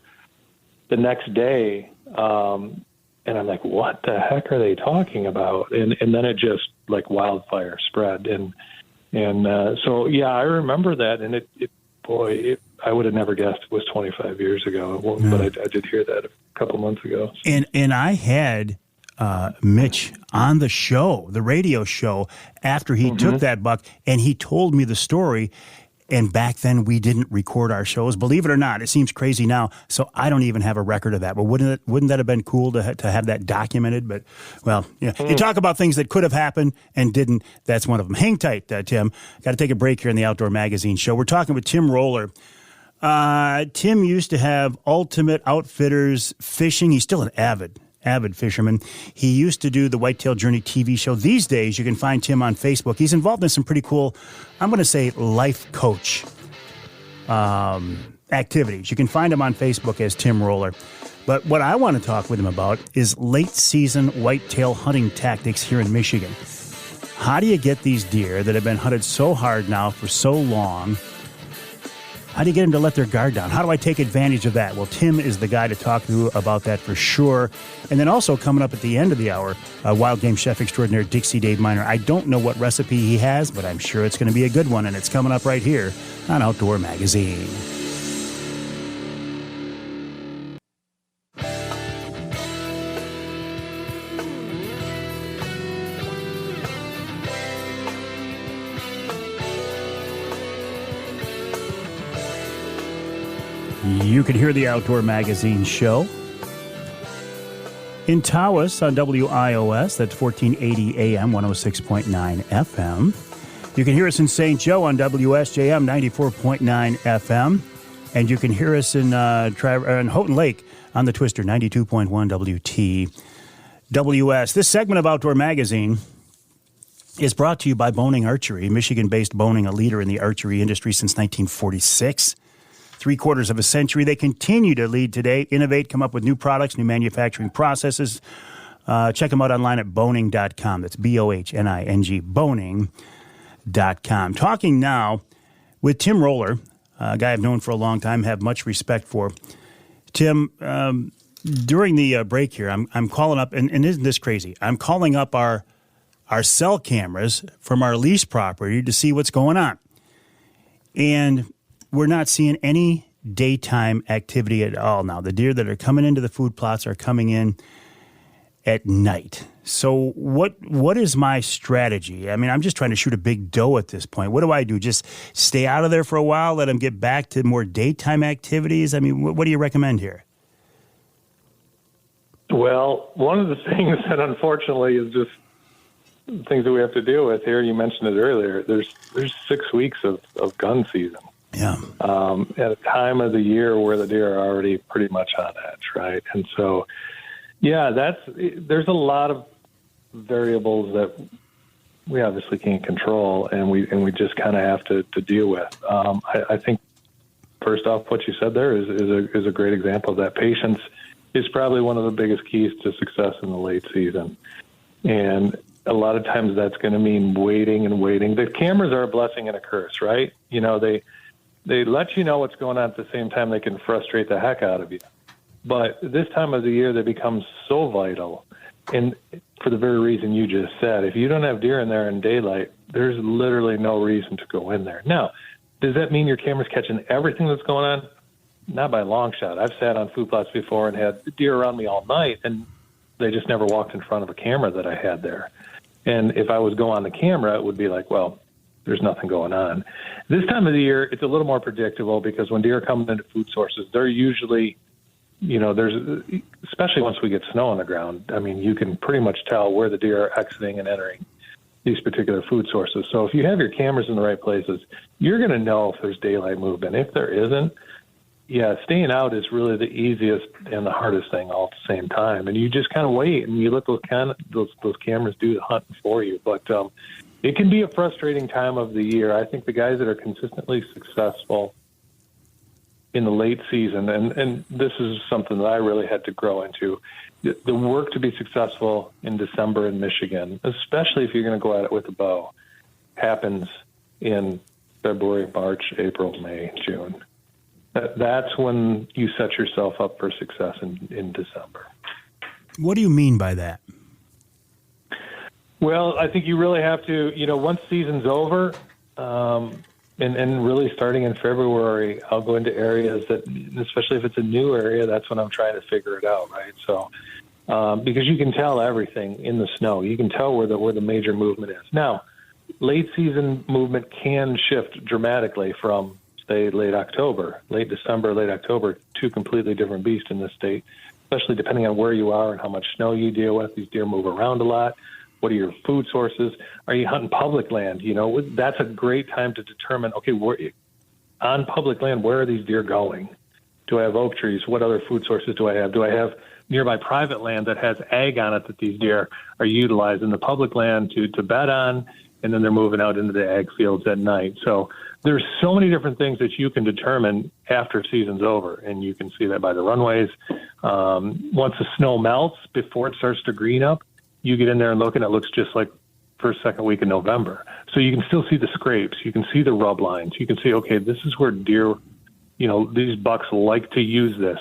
the next day, and I'm like, what the heck are they talking about? And then it just like wildfire spread, and so I remember that, and I would have never guessed it was 25 years ago, but I did hear that a couple months ago. And I had Mitch on the show, the radio show, after he took that buck, and he told me the story. And back then, we didn't record our shows. Believe it or not, it seems crazy now. So I don't even have a record of that. But wouldn't that have been cool to have that documented? But, well, you talk about things that could have happened and didn't. That's one of them. Hang tight, Tim. Got to take a break here in the Outdoor Magazine show. We're talking with Tim Roller. Tim used to have Ultimate Outfitters Fishing. He's still an avid fisherman. He used to do the Whitetail Journey TV show. These days, you can find Tim on Facebook. He's involved in some pretty cool, I'm going to say, life coach activities. You can find him on Facebook as Tim Roller. But what I want to talk with him about is late season whitetail hunting tactics here in Michigan. How do you get these deer that have been hunted so hard now for so long How do you get them to let their guard down? How do I take advantage of that? Well, Tim is the guy to talk to about that for sure. And then also coming up at the end of the hour, wild game chef extraordinaire Dixie Dave Miner. I don't know what recipe he has, but I'm sure it's going to be a good one, and it's coming up right here on Outdoor Magazine. You can hear the Outdoor Magazine show in Tawas on WIOS, that's 1480 AM, 106.9 FM. You can hear us in St. Joe on WSJM, 94.9 FM. And you can hear us in Houghton Lake on the Twister, 92.1 WTWS. This segment of Outdoor Magazine is brought to you by Boning Archery, Michigan-based Boning, a leader in the archery industry since 1946. 3/4 of a century. They continue to lead today, innovate, come up with new products, new manufacturing processes. Check them out online at boning.com. That's BOHNING, boning.com. Talking now with Tim Roller, a guy I've known for a long time, have much respect for. Tim, during the break here, I'm calling up, and isn't this crazy? I'm calling up our cell cameras from our lease property to see what's going on. And we're not seeing any daytime activity at all now. The deer that are coming into the food plots are coming in at night. So what is my strategy? I mean, I'm just trying to shoot a big doe at this point. What do I do? Just stay out of there for a while, let them get back to more daytime activities? I mean, what do you recommend here? Well, one of the things that unfortunately is just things that we have to deal with here, you mentioned it earlier, there's 6 weeks of gun season. Yeah. At a time of the year where the deer are already pretty much on edge, right? And so, yeah, there's a lot of variables that we obviously can't control, and we just kind of have to deal with. I think first off, what you said there is a great example of that. Patience is probably one of the biggest keys to success in the late season, and a lot of times that's going to mean waiting and waiting. The cameras are a blessing and a curse, right? You know, they let you know what's going on at the same time they can frustrate the heck out of you. But this time of the year, they become so vital. And for the very reason you just said, if you don't have deer in there in daylight, there's literally no reason to go in there. Now, does that mean your camera's catching everything that's going on? Not by a long shot. I've sat on food plots before and had deer around me all night, and they just never walked in front of a camera that I had there. And if I was going on the camera, it would be like, well, there's nothing going on. This time of the year, it's a little more predictable because when deer are coming into food sources, they're usually, you know, especially once we get snow on the ground, I mean, you can pretty much tell where the deer are exiting and entering these particular food sources. So if you have your cameras in the right places, you're going to know if there's daylight movement. If there isn't, yeah, staying out is really the easiest and the hardest thing all at the same time. And you just kind of wait and you let those cameras do the hunting for you. But it can be a frustrating time of the year. I think the guys that are consistently successful in the late season, and this is something that I really had to grow into, the work to be successful in December in Michigan, especially if you're going to go at it with a bow, happens in February, March, April, May, June. That's when you set yourself up for success in December. What do you mean by that? Well, I think you really have to, you know, once season's over, and really starting in February, I'll go into areas that, especially if it's a new area, that's when I'm trying to figure it out, right? So, because you can tell everything in the snow. You can tell where the major movement is. Now, late season movement can shift dramatically from, say, late December, late October, two completely different beasts in this state, especially depending on where you are and how much snow you deal with. These deer move around a lot. What are your food sources? Are you hunting public land? You know, that's a great time to determine, okay, on public land, where are these deer going? Do I have oak trees? What other food sources do I have? Do I have nearby private land that has ag on it that these deer are utilizing the public land to bed on, and then they're moving out into the ag fields at night? So there's so many different things that you can determine after season's over, and you can see that by the runways. Once the snow melts, before it starts to green up, you get in there and look, and it looks just like first, second week in November. So you can still see the scrapes. You can see the rub lines. You can see, okay, this is where deer these bucks like to use this.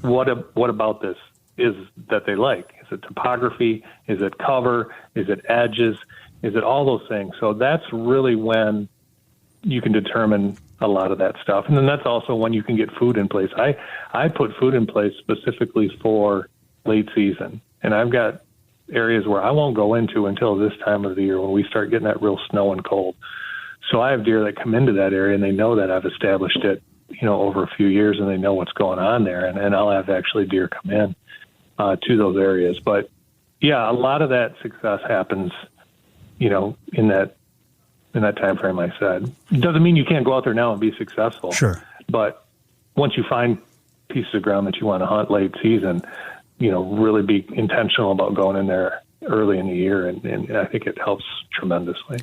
What about this is that they like? Is it topography? Is it cover? Is it edges? Is it all those things? So that's really when you can determine a lot of that stuff. And then that's also when you can get food in place. I put food in place specifically for late season. And I've got areas where I won't go into until this time of the year when we start getting that real snow and cold. So I have deer that come into that area and they know that I've established it, over a few years, and they know what's going on there. And I'll have actually deer come in to those areas. But yeah, a lot of that success happens, in that time frame I said. It doesn't mean you can't go out there now and be successful. Sure. But once you find pieces of ground that you want to hunt late season, really be intentional about going in there early in the year. And I think it helps tremendously.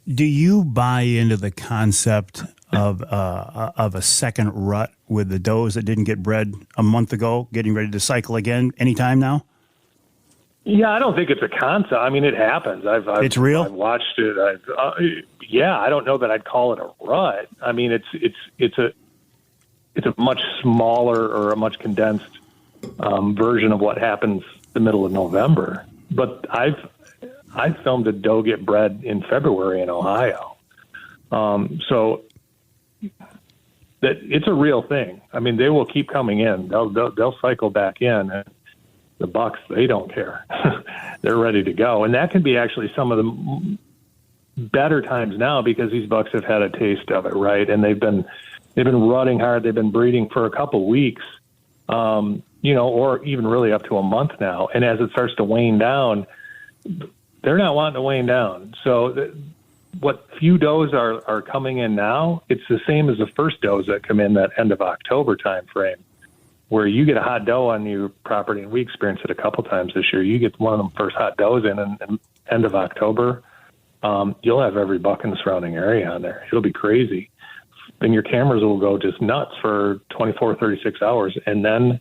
Do you buy into the concept of a second rut with the does that didn't get bred a month ago, getting ready to cycle again anytime now? Yeah, I don't think it's a concept. I mean, it happens. It's real? I've watched it. I don't know that I'd call it a rut. I mean, it's a much smaller or a much condensed version of what happens the middle of November. But I filmed a doe get bred in February in Ohio. So that it's a real thing. I mean, they will keep coming in. They'll cycle back in. And the bucks, they don't care. They're ready to go. And that can be actually some of the better times now because these bucks have had a taste of it, right? And they've been rutting hard. They've been breeding for a couple weeks, or even really up to a month now. And as it starts to wane down, they're not wanting to wane down. So what few does are coming in now, it's the same as the first does that come in that end of October time frame, where you get a hot doe on your property, and we experienced it a couple times this year. You get one of them first hot does in and end of October, you'll have every buck in the surrounding area on there. It'll be crazy. And your cameras will go just nuts for 24, 36 hours. And then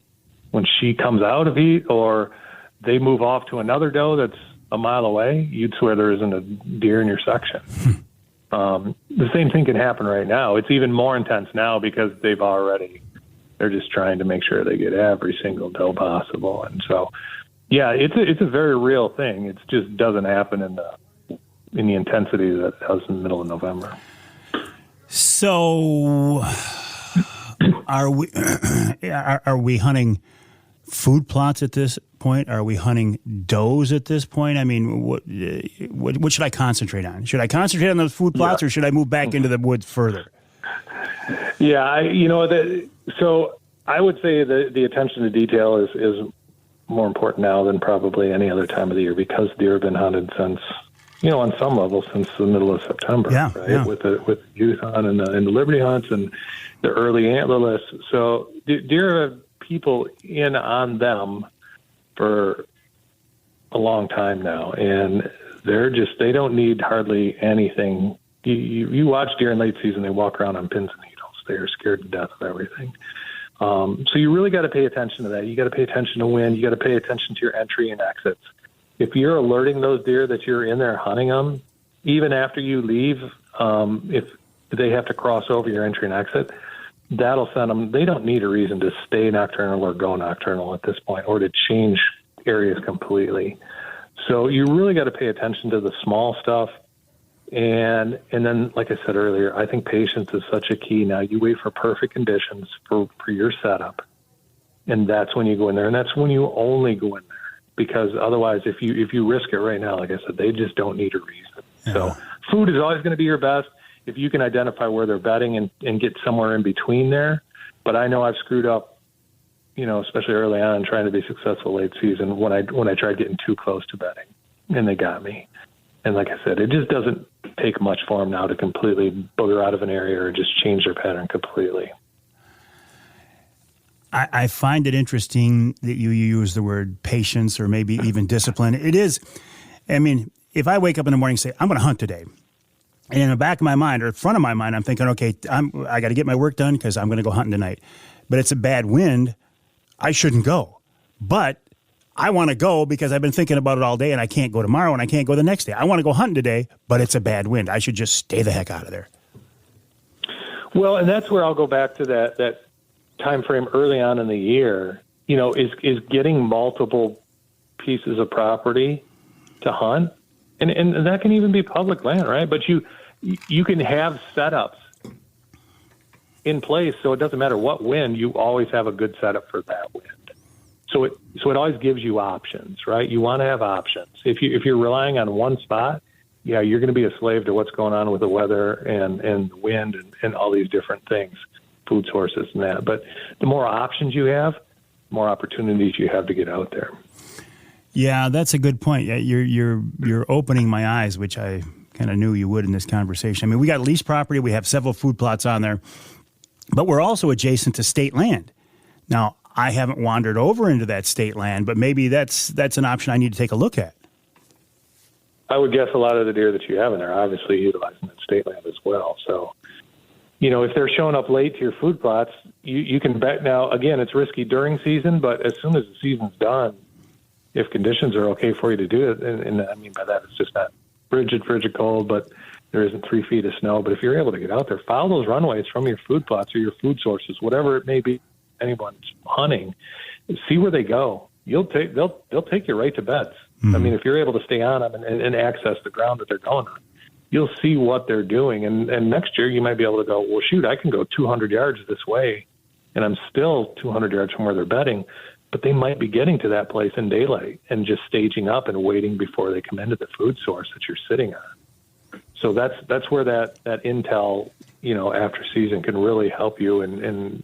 when she comes out of heat or they move off to another doe that's a mile away, you'd swear there isn't a deer in your section. The same thing can happen right now. It's even more intense now because they're just trying to make sure they get every single doe possible. And so, yeah, it's a very real thing. It just doesn't happen in the intensity that it does in the middle of November. So are we hunting food plots at this point? Are we hunting does at this point? I mean, what should I concentrate on? Should I concentrate on those food plots, or should I move back into the woods further? Yeah, so I would say the attention to detail is more important now than probably any other time of the year because deer have been hunted since, on some level since the middle of September, right? Yeah. With the youth hunt and the Liberty hunts and the early antlerless. So deer have people in on them for a long time now, and they don't need hardly anything. You watch deer in late season, they walk around on pins and needles. They are scared to death of everything. So you really got to pay attention to that. You got to pay attention to wind. You got to pay attention to your entry and exits. If you're alerting those deer that you're in there hunting them, even after you leave, if they have to cross over your entry and exit, that'll send them. They don't need a reason to stay nocturnal or go nocturnal at this point, or to change areas completely. So you really got to pay attention to the small stuff. And then, like I said earlier, I think patience is such a key. Now you wait for perfect conditions for your setup, and that's when you go in there, and that's when you only go in there, because otherwise, if you risk it right now, like I said, they just don't need a reason. Yeah. So food is always going to be your best if you can identify where they're bedding and get somewhere in between there. But I know I've screwed up, especially early on trying to be successful late season when I tried getting too close to bedding, and they got me. And like I said, it just doesn't take much for them now to completely booger out of an area or just change their pattern completely. I find it interesting that you use the word patience or maybe even discipline. It is, I mean, if I wake up in the morning and say, I'm going to hunt today, and in the back of my mind or front of my mind, I'm thinking, okay, I got to get my work done because I'm going to go hunting tonight. But it's a bad wind. I shouldn't go. But I want to go because I've been thinking about it all day, and I can't go tomorrow and I can't go the next day. I want to go hunting today, but it's a bad wind. I should just stay the heck out of there. Well, and that's where I'll go back to that time frame early on in the year, is getting multiple pieces of property to hunt. And that can even be public land, right? But you can have setups in place, so it doesn't matter what wind, you always have a good setup for that wind. So it always gives you options, right? You want to have options. If you're relying on one spot, yeah, you're going to be a slave to what's going on with the weather and the wind and all these different things, food sources and that. But the more options you have, the more opportunities you have to get out there. Yeah, that's a good point. Yeah, you're opening my eyes, which I kind of knew you would in this conversation. I mean, we got leased property. We have several food plots on there, but we're also adjacent to state land. Now, I haven't wandered over into that state land, but maybe that's an option I need to take a look at. I would guess a lot of the deer that you have in there are obviously utilizing that state land as well. So, if they're showing up late to your food plots, you can bet. Now, again, it's risky during season, but as soon as the season's done, if conditions are okay for you to do it, and I mean by that, it's just not frigid cold, but there isn't 3 feet of snow. But if you're able to get out there, follow those runways from your food plots or your food sources, whatever it may be, anyone's hunting, see where they go. They'll take you right to beds. Mm-hmm. I mean, if you're able to stay on them and access the ground that they're going on, you'll see what they're doing. And next year you might be able to go, well, shoot, I can go 200 yards this way, and I'm still 200 yards from where they're bedding. But they might be getting to that place in daylight and just staging up and waiting before they come into the food source that you're sitting on. So that's where that intel, after season can really help you and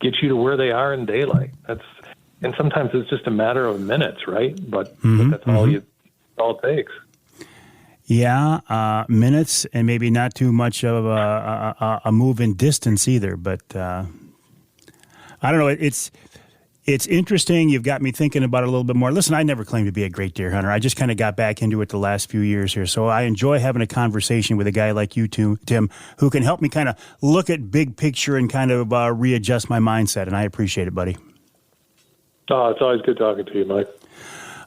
get you to where they are in daylight. And sometimes it's just a matter of minutes, right? But that's all it takes. Yeah, minutes, and maybe not too much of a move in distance either. But I don't know. It's interesting. You've got me thinking about it a little bit more. Listen, I never claimed to be a great deer hunter. I just kind of got back into it the last few years here. So I enjoy having a conversation with a guy like you, Tim, who can help me kind of look at big picture and kind of readjust my mindset. And I appreciate it, buddy. Oh, it's always good talking to you, Mike.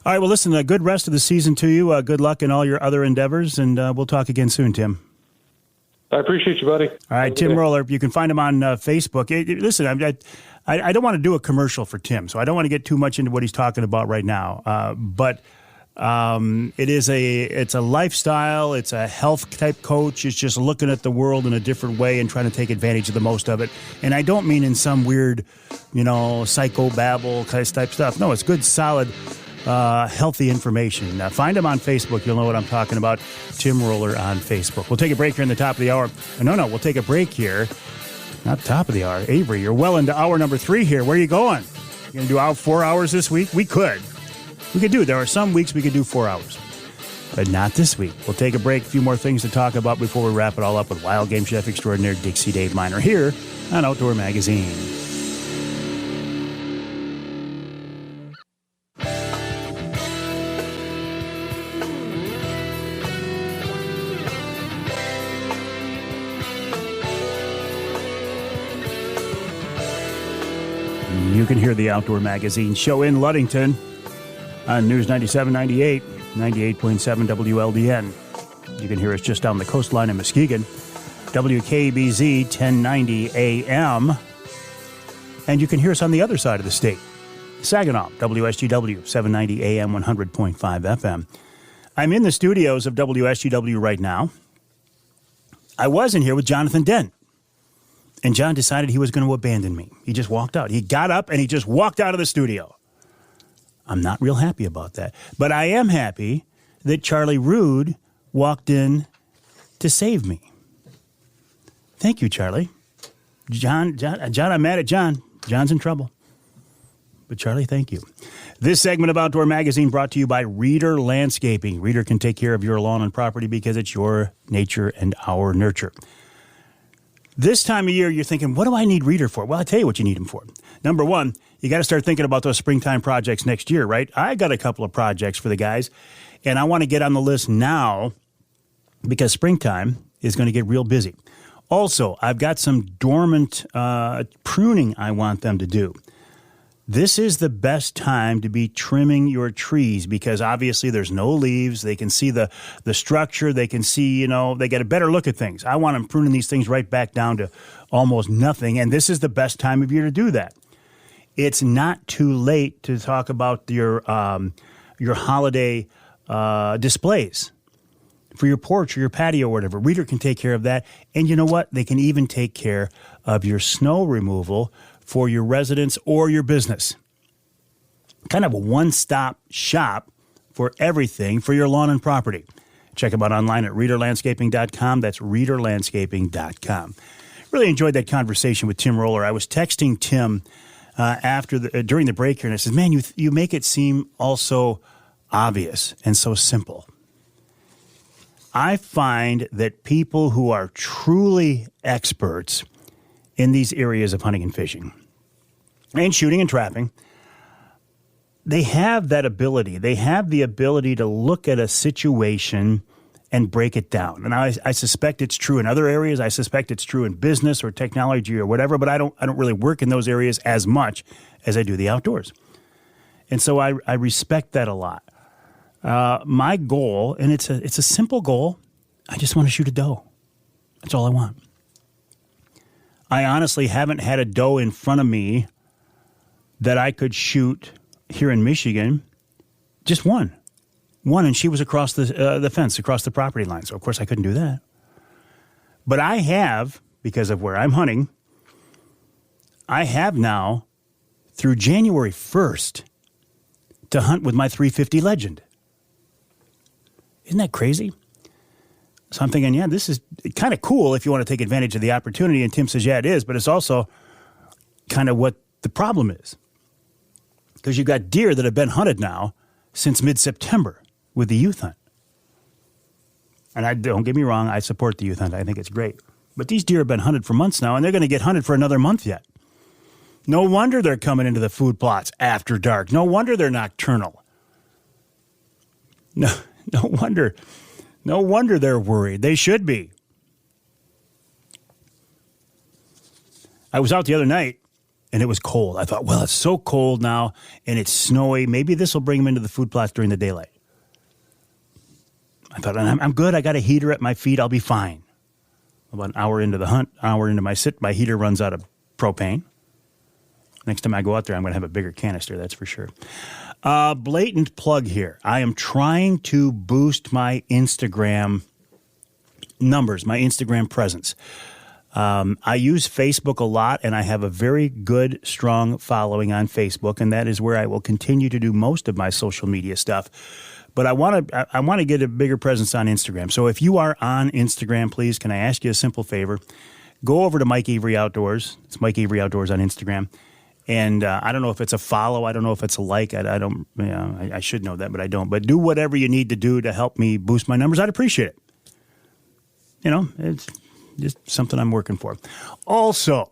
All right, well, listen, a good rest of the season to you. Good luck in all your other endeavors, and we'll talk again soon, Tim. I appreciate you, buddy. All right, Tim Roller, you can find him on Facebook. Listen, I don't want to do a commercial for Tim, so I don't want to get too much into what he's talking about right now. But it's a lifestyle. It's a health type coach. It's just looking at the world in a different way and trying to take advantage of the most of it. And I don't mean in some weird, psychobabble kind of type stuff. No, it's good, solid, healthy information. Find him on Facebook. You'll know what I'm talking about. Tim Roller on Facebook. We'll take a break here in the top of the hour. No, we'll take a break here. Not top of the hour. Avery, you're well into hour number 3 here. Where are you going? You going to do 4 hours this week? We could do it. There are some weeks we could do 4 hours, but not this week. We'll take a break. A few more things to talk about before we wrap it all up with Wild Game Chef Extraordinaire Dixie Dave Miner here on Outdoor Magazine. You can hear the Outdoor Magazine show in Ludington on News 97.98, 98.7 WLDN. You can hear us just down the coastline in Muskegon, WKBZ 1090 AM. And you can hear us on the other side of the state, Saginaw, WSGW 790 AM, 100.5 FM. I'm in the studios of WSGW right now. I was in here with Jonathan Dent. And John decided he was going to abandon me. He just walked out. He got up and he just walked out of the studio. I'm not real happy about that. But I am happy that Charlie Rude walked in to save me. Thank you, Charlie. John, I'm mad at John. John's in trouble. But Charlie, thank you. This segment of Outdoor Magazine brought to you by Reader Landscaping. Reader can take care of your lawn and property because it's your nature and our nurture. This time of year, you're thinking, what do I need Reader for? Well, I'll tell you what you need him for. Number one, you got to start thinking about those springtime projects next year, right? I got a couple of projects for the guys, and I want to get on the list now because springtime is going to get real busy. Also, I've got some dormant pruning I want them to do. This is the best time to be trimming your trees because obviously there's no leaves. They can see the structure. They can see, they get a better look at things. I want them pruning these things right back down to almost nothing, and this is the best time of year to do that. It's not too late to talk about your holiday displays for your porch or your patio or whatever. Reader can take care of that, and you know what? They can even take care of your snow removal for your residence or your business. Kind of a one-stop shop for everything for your lawn and property. Check them out online at readerlandscaping.com. That's readerlandscaping.com. Really enjoyed that conversation with Tim Roller. I was texting Tim during the break here, and I said, man, you make it seem all so obvious and so simple. I find that people who are truly experts in these areas of hunting and fishing and shooting and trapping, they have that ability. They have the ability to look at a situation and break it down. And I suspect it's true in other areas. I suspect it's true in business or technology or whatever, but I don't really work in those areas as much as I do the outdoors. And so I respect that a lot. My goal, and it's a simple goal, I just want to shoot a doe. That's all I want. I honestly haven't had a doe in front of me that I could shoot here in Michigan. Just one, and she was across the fence, across the property line. So, of course, I couldn't do that. But I have, because of where I'm hunting, I have now, through January 1st, to hunt with my 350 Legend. Isn't that crazy? So I'm thinking, yeah, this is kind of cool if you want to take advantage of the opportunity. And Tim says, yeah, it is. But it's also kind of what the problem is. Because you've got deer that have been hunted now since mid-September with the youth hunt. And don't get me wrong, I support the youth hunt. I think it's great. But these deer have been hunted for months now, and they're going to get hunted for another month yet. No wonder they're coming into the food plots after dark. No wonder they're nocturnal. No wonder. No wonder they're worried. They should be. I was out the other night, and it was cold. I thought, well, it's so cold now, and it's snowy. Maybe this will bring them into the food plots during the daylight. I thought, I'm good. I got a heater at my feet. I'll be fine. About an hour into the hunt, hour into my sit, my heater runs out of propane. Next time I go out there, I'm going to have a bigger canister, that's for sure. Blatant plug here. I am trying to boost my Instagram numbers, my Instagram presence. I use Facebook a lot, and I have a very good, strong following on Facebook, and that is where I will continue to do most of my social media stuff. But I want to get a bigger presence on Instagram. So if you are on Instagram, please, can I ask you a simple favor? Go over to Mike Avery Outdoors. It's Mike Avery Outdoors on Instagram. And I don't know if it's a follow. I don't know if it's a like. I should know that, but I don't. But do whatever you need to do to help me boost my numbers. I'd appreciate it. It's just something I'm working for. Also,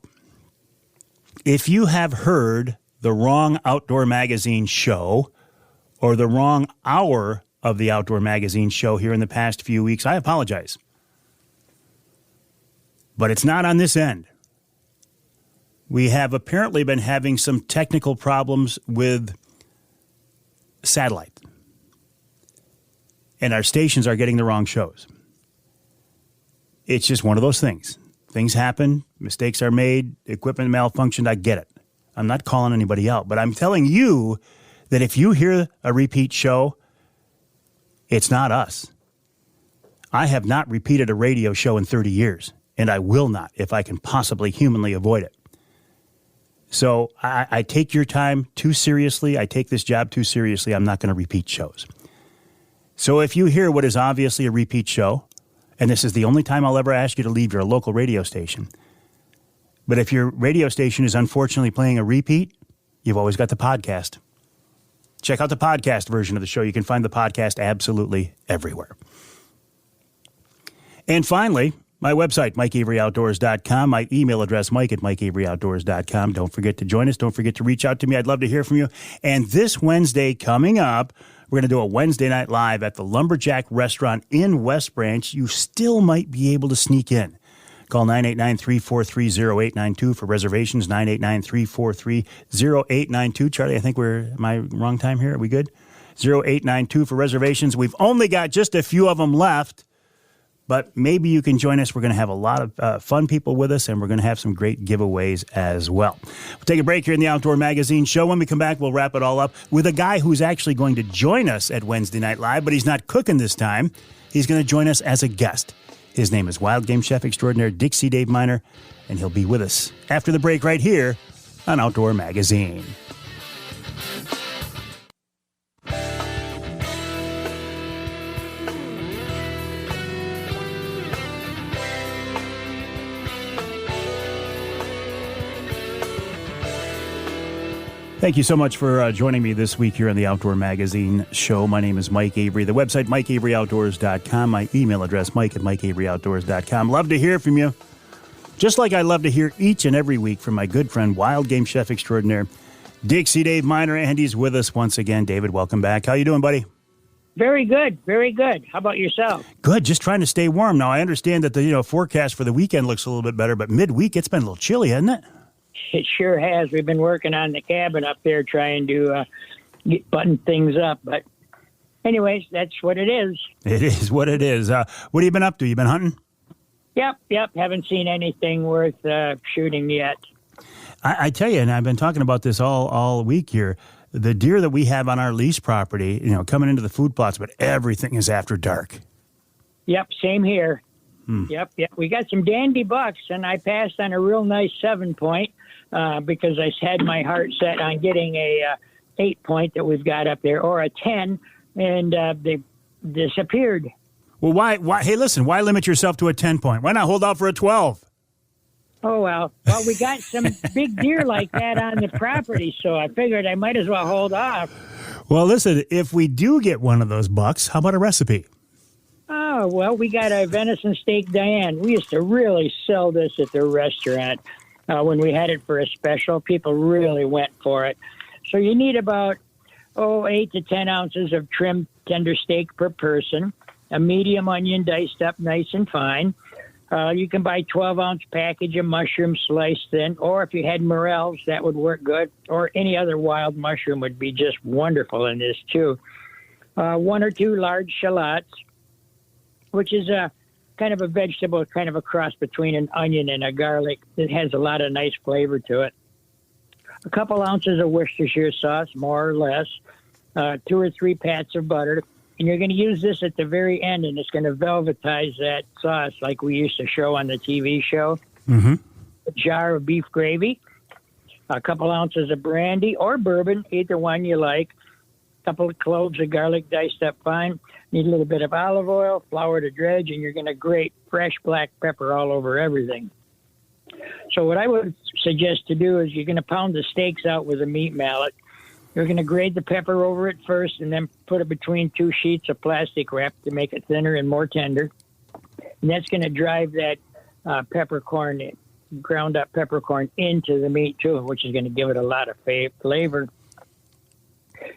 if you have heard the wrong Outdoor Magazine show or the wrong hour of the Outdoor Magazine show here in the past few weeks, I apologize. But it's not on this end. We have apparently been having some technical problems with satellite. And our stations are getting the wrong shows. It's just one of those things. Things happen. Mistakes are made. Equipment malfunctioned. I get it. I'm not calling anybody out. But I'm telling you that if you hear a repeat show, it's not us. I have not repeated a radio show in 30 years. And I will not if I can possibly humanly avoid it. So I take your time too seriously. I take this job too seriously. I'm not going to repeat shows. So if you hear what is obviously a repeat show, and this is the only time I'll ever ask you to leave your local radio station, but if your radio station is unfortunately playing a repeat, you've always got the podcast. Check out the podcast version of the show. You can find the podcast absolutely everywhere. And finally, my website, MikeAveryOutdoors.com. My email address, Mike@MikeAveryOutdoors.com. Don't forget to join us. Don't forget to reach out to me. I'd love to hear from you. And this Wednesday coming up, we're going to do a Wednesday night live at the Lumberjack Restaurant in West Branch. You still might be able to sneak in. Call 989-343-0892 for reservations, 989-343-0892. Charlie, I think am I wrong time here? Are we good? 0892 for reservations. We've only got just a few of them left, but maybe you can join us. We're going to have a lot of fun people with us, and we're going to have some great giveaways as well. We'll take a break here in the Outdoor Magazine show. When we come back, we'll wrap it all up with a guy who's actually going to join us at Wednesday Night Live, but he's not cooking this time. He's going to join us as a guest. His name is Wild Game Chef Extraordinaire Dixie Dave Miner, and he'll be with us after the break right here on Outdoor Magazine. Thank you so much for joining me this week here on the Outdoor Magazine show. My name is Mike Avery. The website, MikeAveryOutdoors.com. My email address, Mike@MikeAveryOutdoors.com. Love to hear from you. Just like I love to hear each and every week from my good friend, Wild Game Chef Extraordinaire, Dixie Dave Miner, and he's with us once again. David, welcome back. How you doing, buddy? Very good, very good. How about yourself? Good, just trying to stay warm. Now, I understand that the forecast for the weekend looks a little bit better, but midweek, it's been a little chilly, hasn't it? It sure has. We've been working on the cabin up there trying to button things up. But anyways, that's what it is. It is what it is. What have you been up to? You been hunting? Yep. Haven't seen anything worth shooting yet. I tell you, and I've been talking about this all week here, the deer that we have on our lease property, coming into the food plots, but everything is after dark. Yep, same here. Yep. We got some dandy bucks, and I passed on a real nice 7-point because I had my heart set on getting a 8-point that we've got up there, or a 10, and they disappeared. Well, why? Hey, listen, why limit yourself to a 10-point? Why not hold out for a 12? Oh, well, we got some big deer like that on the property, so I figured I might as well hold off. Well, listen, if we do get one of those bucks, how about a recipe? Oh, well, we got a venison steak Diane. We used to really sell this at the restaurant when we had it for a special. People really went for it. So you need about, 8 to 10 ounces of trimmed tender steak per person, a medium onion diced up nice and fine. You can buy 12-ounce package of mushrooms sliced thin, or if you had morels, that would work good, or any other wild mushroom would be just wonderful in this, too. 1 or 2 large shallots, which is a kind of a vegetable, kind of a cross between an onion and a garlic. It has a lot of nice flavor to it. A couple ounces of Worcestershire sauce, more or less. 2 or 3 pats of butter. And you're going to use this at the very end, and it's going to velvetize that sauce like we used to show on the TV show. Mm-hmm. A jar of beef gravy. A couple ounces of brandy or bourbon, either one you like. A couple of cloves of garlic diced up fine. Need a little bit of olive oil, flour to dredge, and you're going to grate fresh black pepper all over everything. So what I would suggest to do is you're going to pound the steaks out with a meat mallet. You're going to grate the pepper over it first and then put it between 2 sheets of plastic wrap to make it thinner and more tender. And that's going to drive that peppercorn, ground up peppercorn into the meat too, which is going to give it a lot of flavor.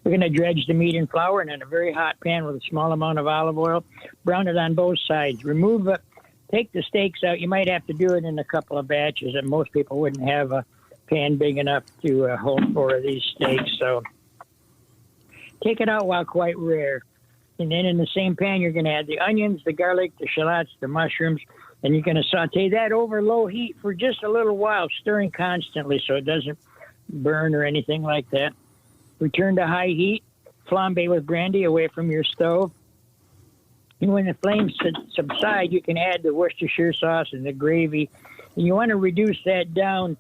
You're going to dredge the meat in flour and in a very hot pan with a small amount of olive oil. Brown it on both sides. Remove it. Take the steaks out. You might have to do it in a couple of batches, and most people wouldn't have a pan big enough to hold 4 of these steaks. So take it out while quite rare. And then in the same pan, you're going to add the onions, the garlic, the shallots, the mushrooms, and you're going to saute that over low heat for just a little while, stirring constantly so it doesn't burn or anything like that. Return to high heat, flambe with brandy away from your stove. And when the flames subside, you can add the Worcestershire sauce and the gravy. And you want to reduce that down,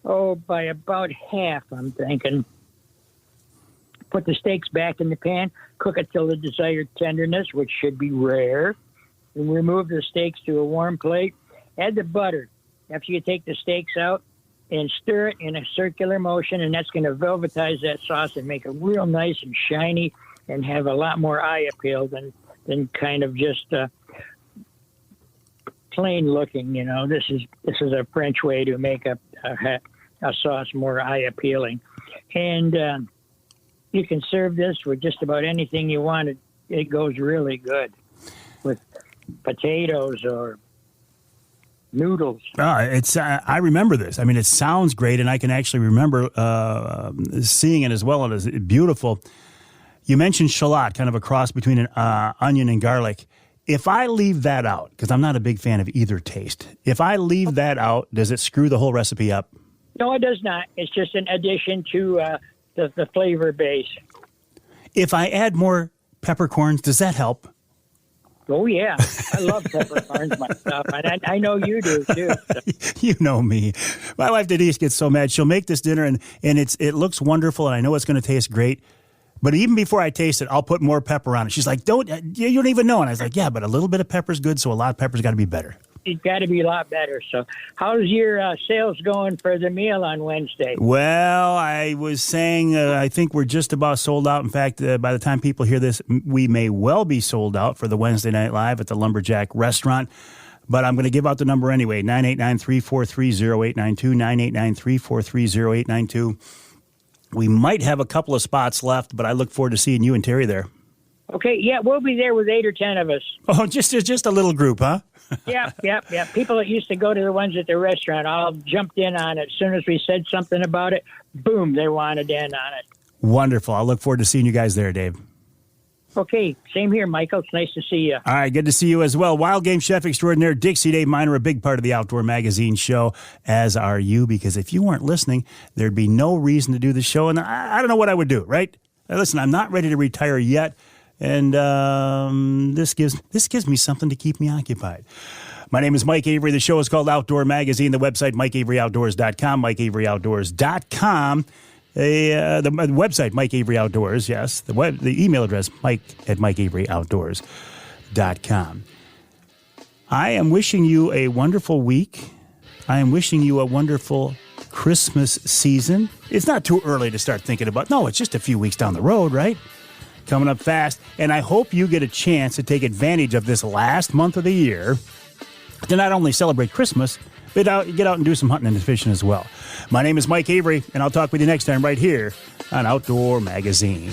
by about half, I'm thinking. Put the steaks back in the pan, cook it till the desired tenderness, which should be rare. And remove the steaks to a warm plate. Add the butter after you take the steaks out, and stir it in a circular motion, and that's going to velvetize that sauce and make it real nice and shiny and have a lot more eye appeal than kind of just plain looking. This is a French way to make a sauce more eye appealing. And you can serve this with just about anything you want. It goes really good with potatoes or Noodles. I remember this. I mean, it sounds great, and I can actually remember seeing it as well. It is beautiful. You mentioned shallot, kind of a cross between an onion and garlic. If I leave that out, because I'm not a big fan of either taste, if I leave that out, does it screw the whole recipe up? No, it does not. It's just an addition to the flavor base. If I add more peppercorns, does that help? Oh, yeah. I love peppercorns myself, and I know you do, too. You know me. My wife Denise gets so mad. She'll make this dinner, and it looks wonderful, and I know it's going to taste great. But even before I taste it, I'll put more pepper on it. She's like, you don't even know. And I was like, yeah, but a little bit of pepper is good, so a lot of pepper's got to be better. It's got to be a lot better. So how's your sales going for the meal on Wednesday? Well, I was saying I think we're just about sold out. In fact, by the time people hear this, we may well be sold out for the Wednesday Night Live at the Lumberjack Restaurant. But I'm going to give out the number anyway, 989-343-0892, 989-343-0892. We might have a couple of spots left, but I look forward to seeing you and Terry there. Okay, yeah, we'll be there with 8 or 10 of us. Oh, just a little group, huh? Yeah. People that used to go to the ones at the restaurant all jumped in on it. As soon as we said something about it, boom, they wanted in on it. Wonderful. I look forward to seeing you guys there, Dave. Okay, same here, Michael. It's nice to see you. All right, good to see you as well. Wild Game Chef Extraordinaire Dixie Dave Miner, a big part of the Outdoor Magazine show, as are you, because if you weren't listening, there'd be no reason to do the show, and I don't know what I would do, right? Listen, I'm not ready to retire yet, and this gives me something to keep me occupied. My name is Mike Avery. The show is called Outdoor Magazine. The website, MikeAveryOutdoors.com, MikeAveryOutdoors.com. The website, Mike Avery Outdoors, yes. The email address, mike@MikeAveryOutdoors.com. I am wishing you a wonderful week. I am wishing you a wonderful Christmas season. It's not too early to start thinking about, no, it's just a few weeks down the road, right? Coming up fast. And I hope you get a chance to take advantage of this last month of the year to not only celebrate Christmas, but get out and do some hunting and fishing as well. My name is Mike Avery, and I'll talk with you next time right here on Outdoor Magazine.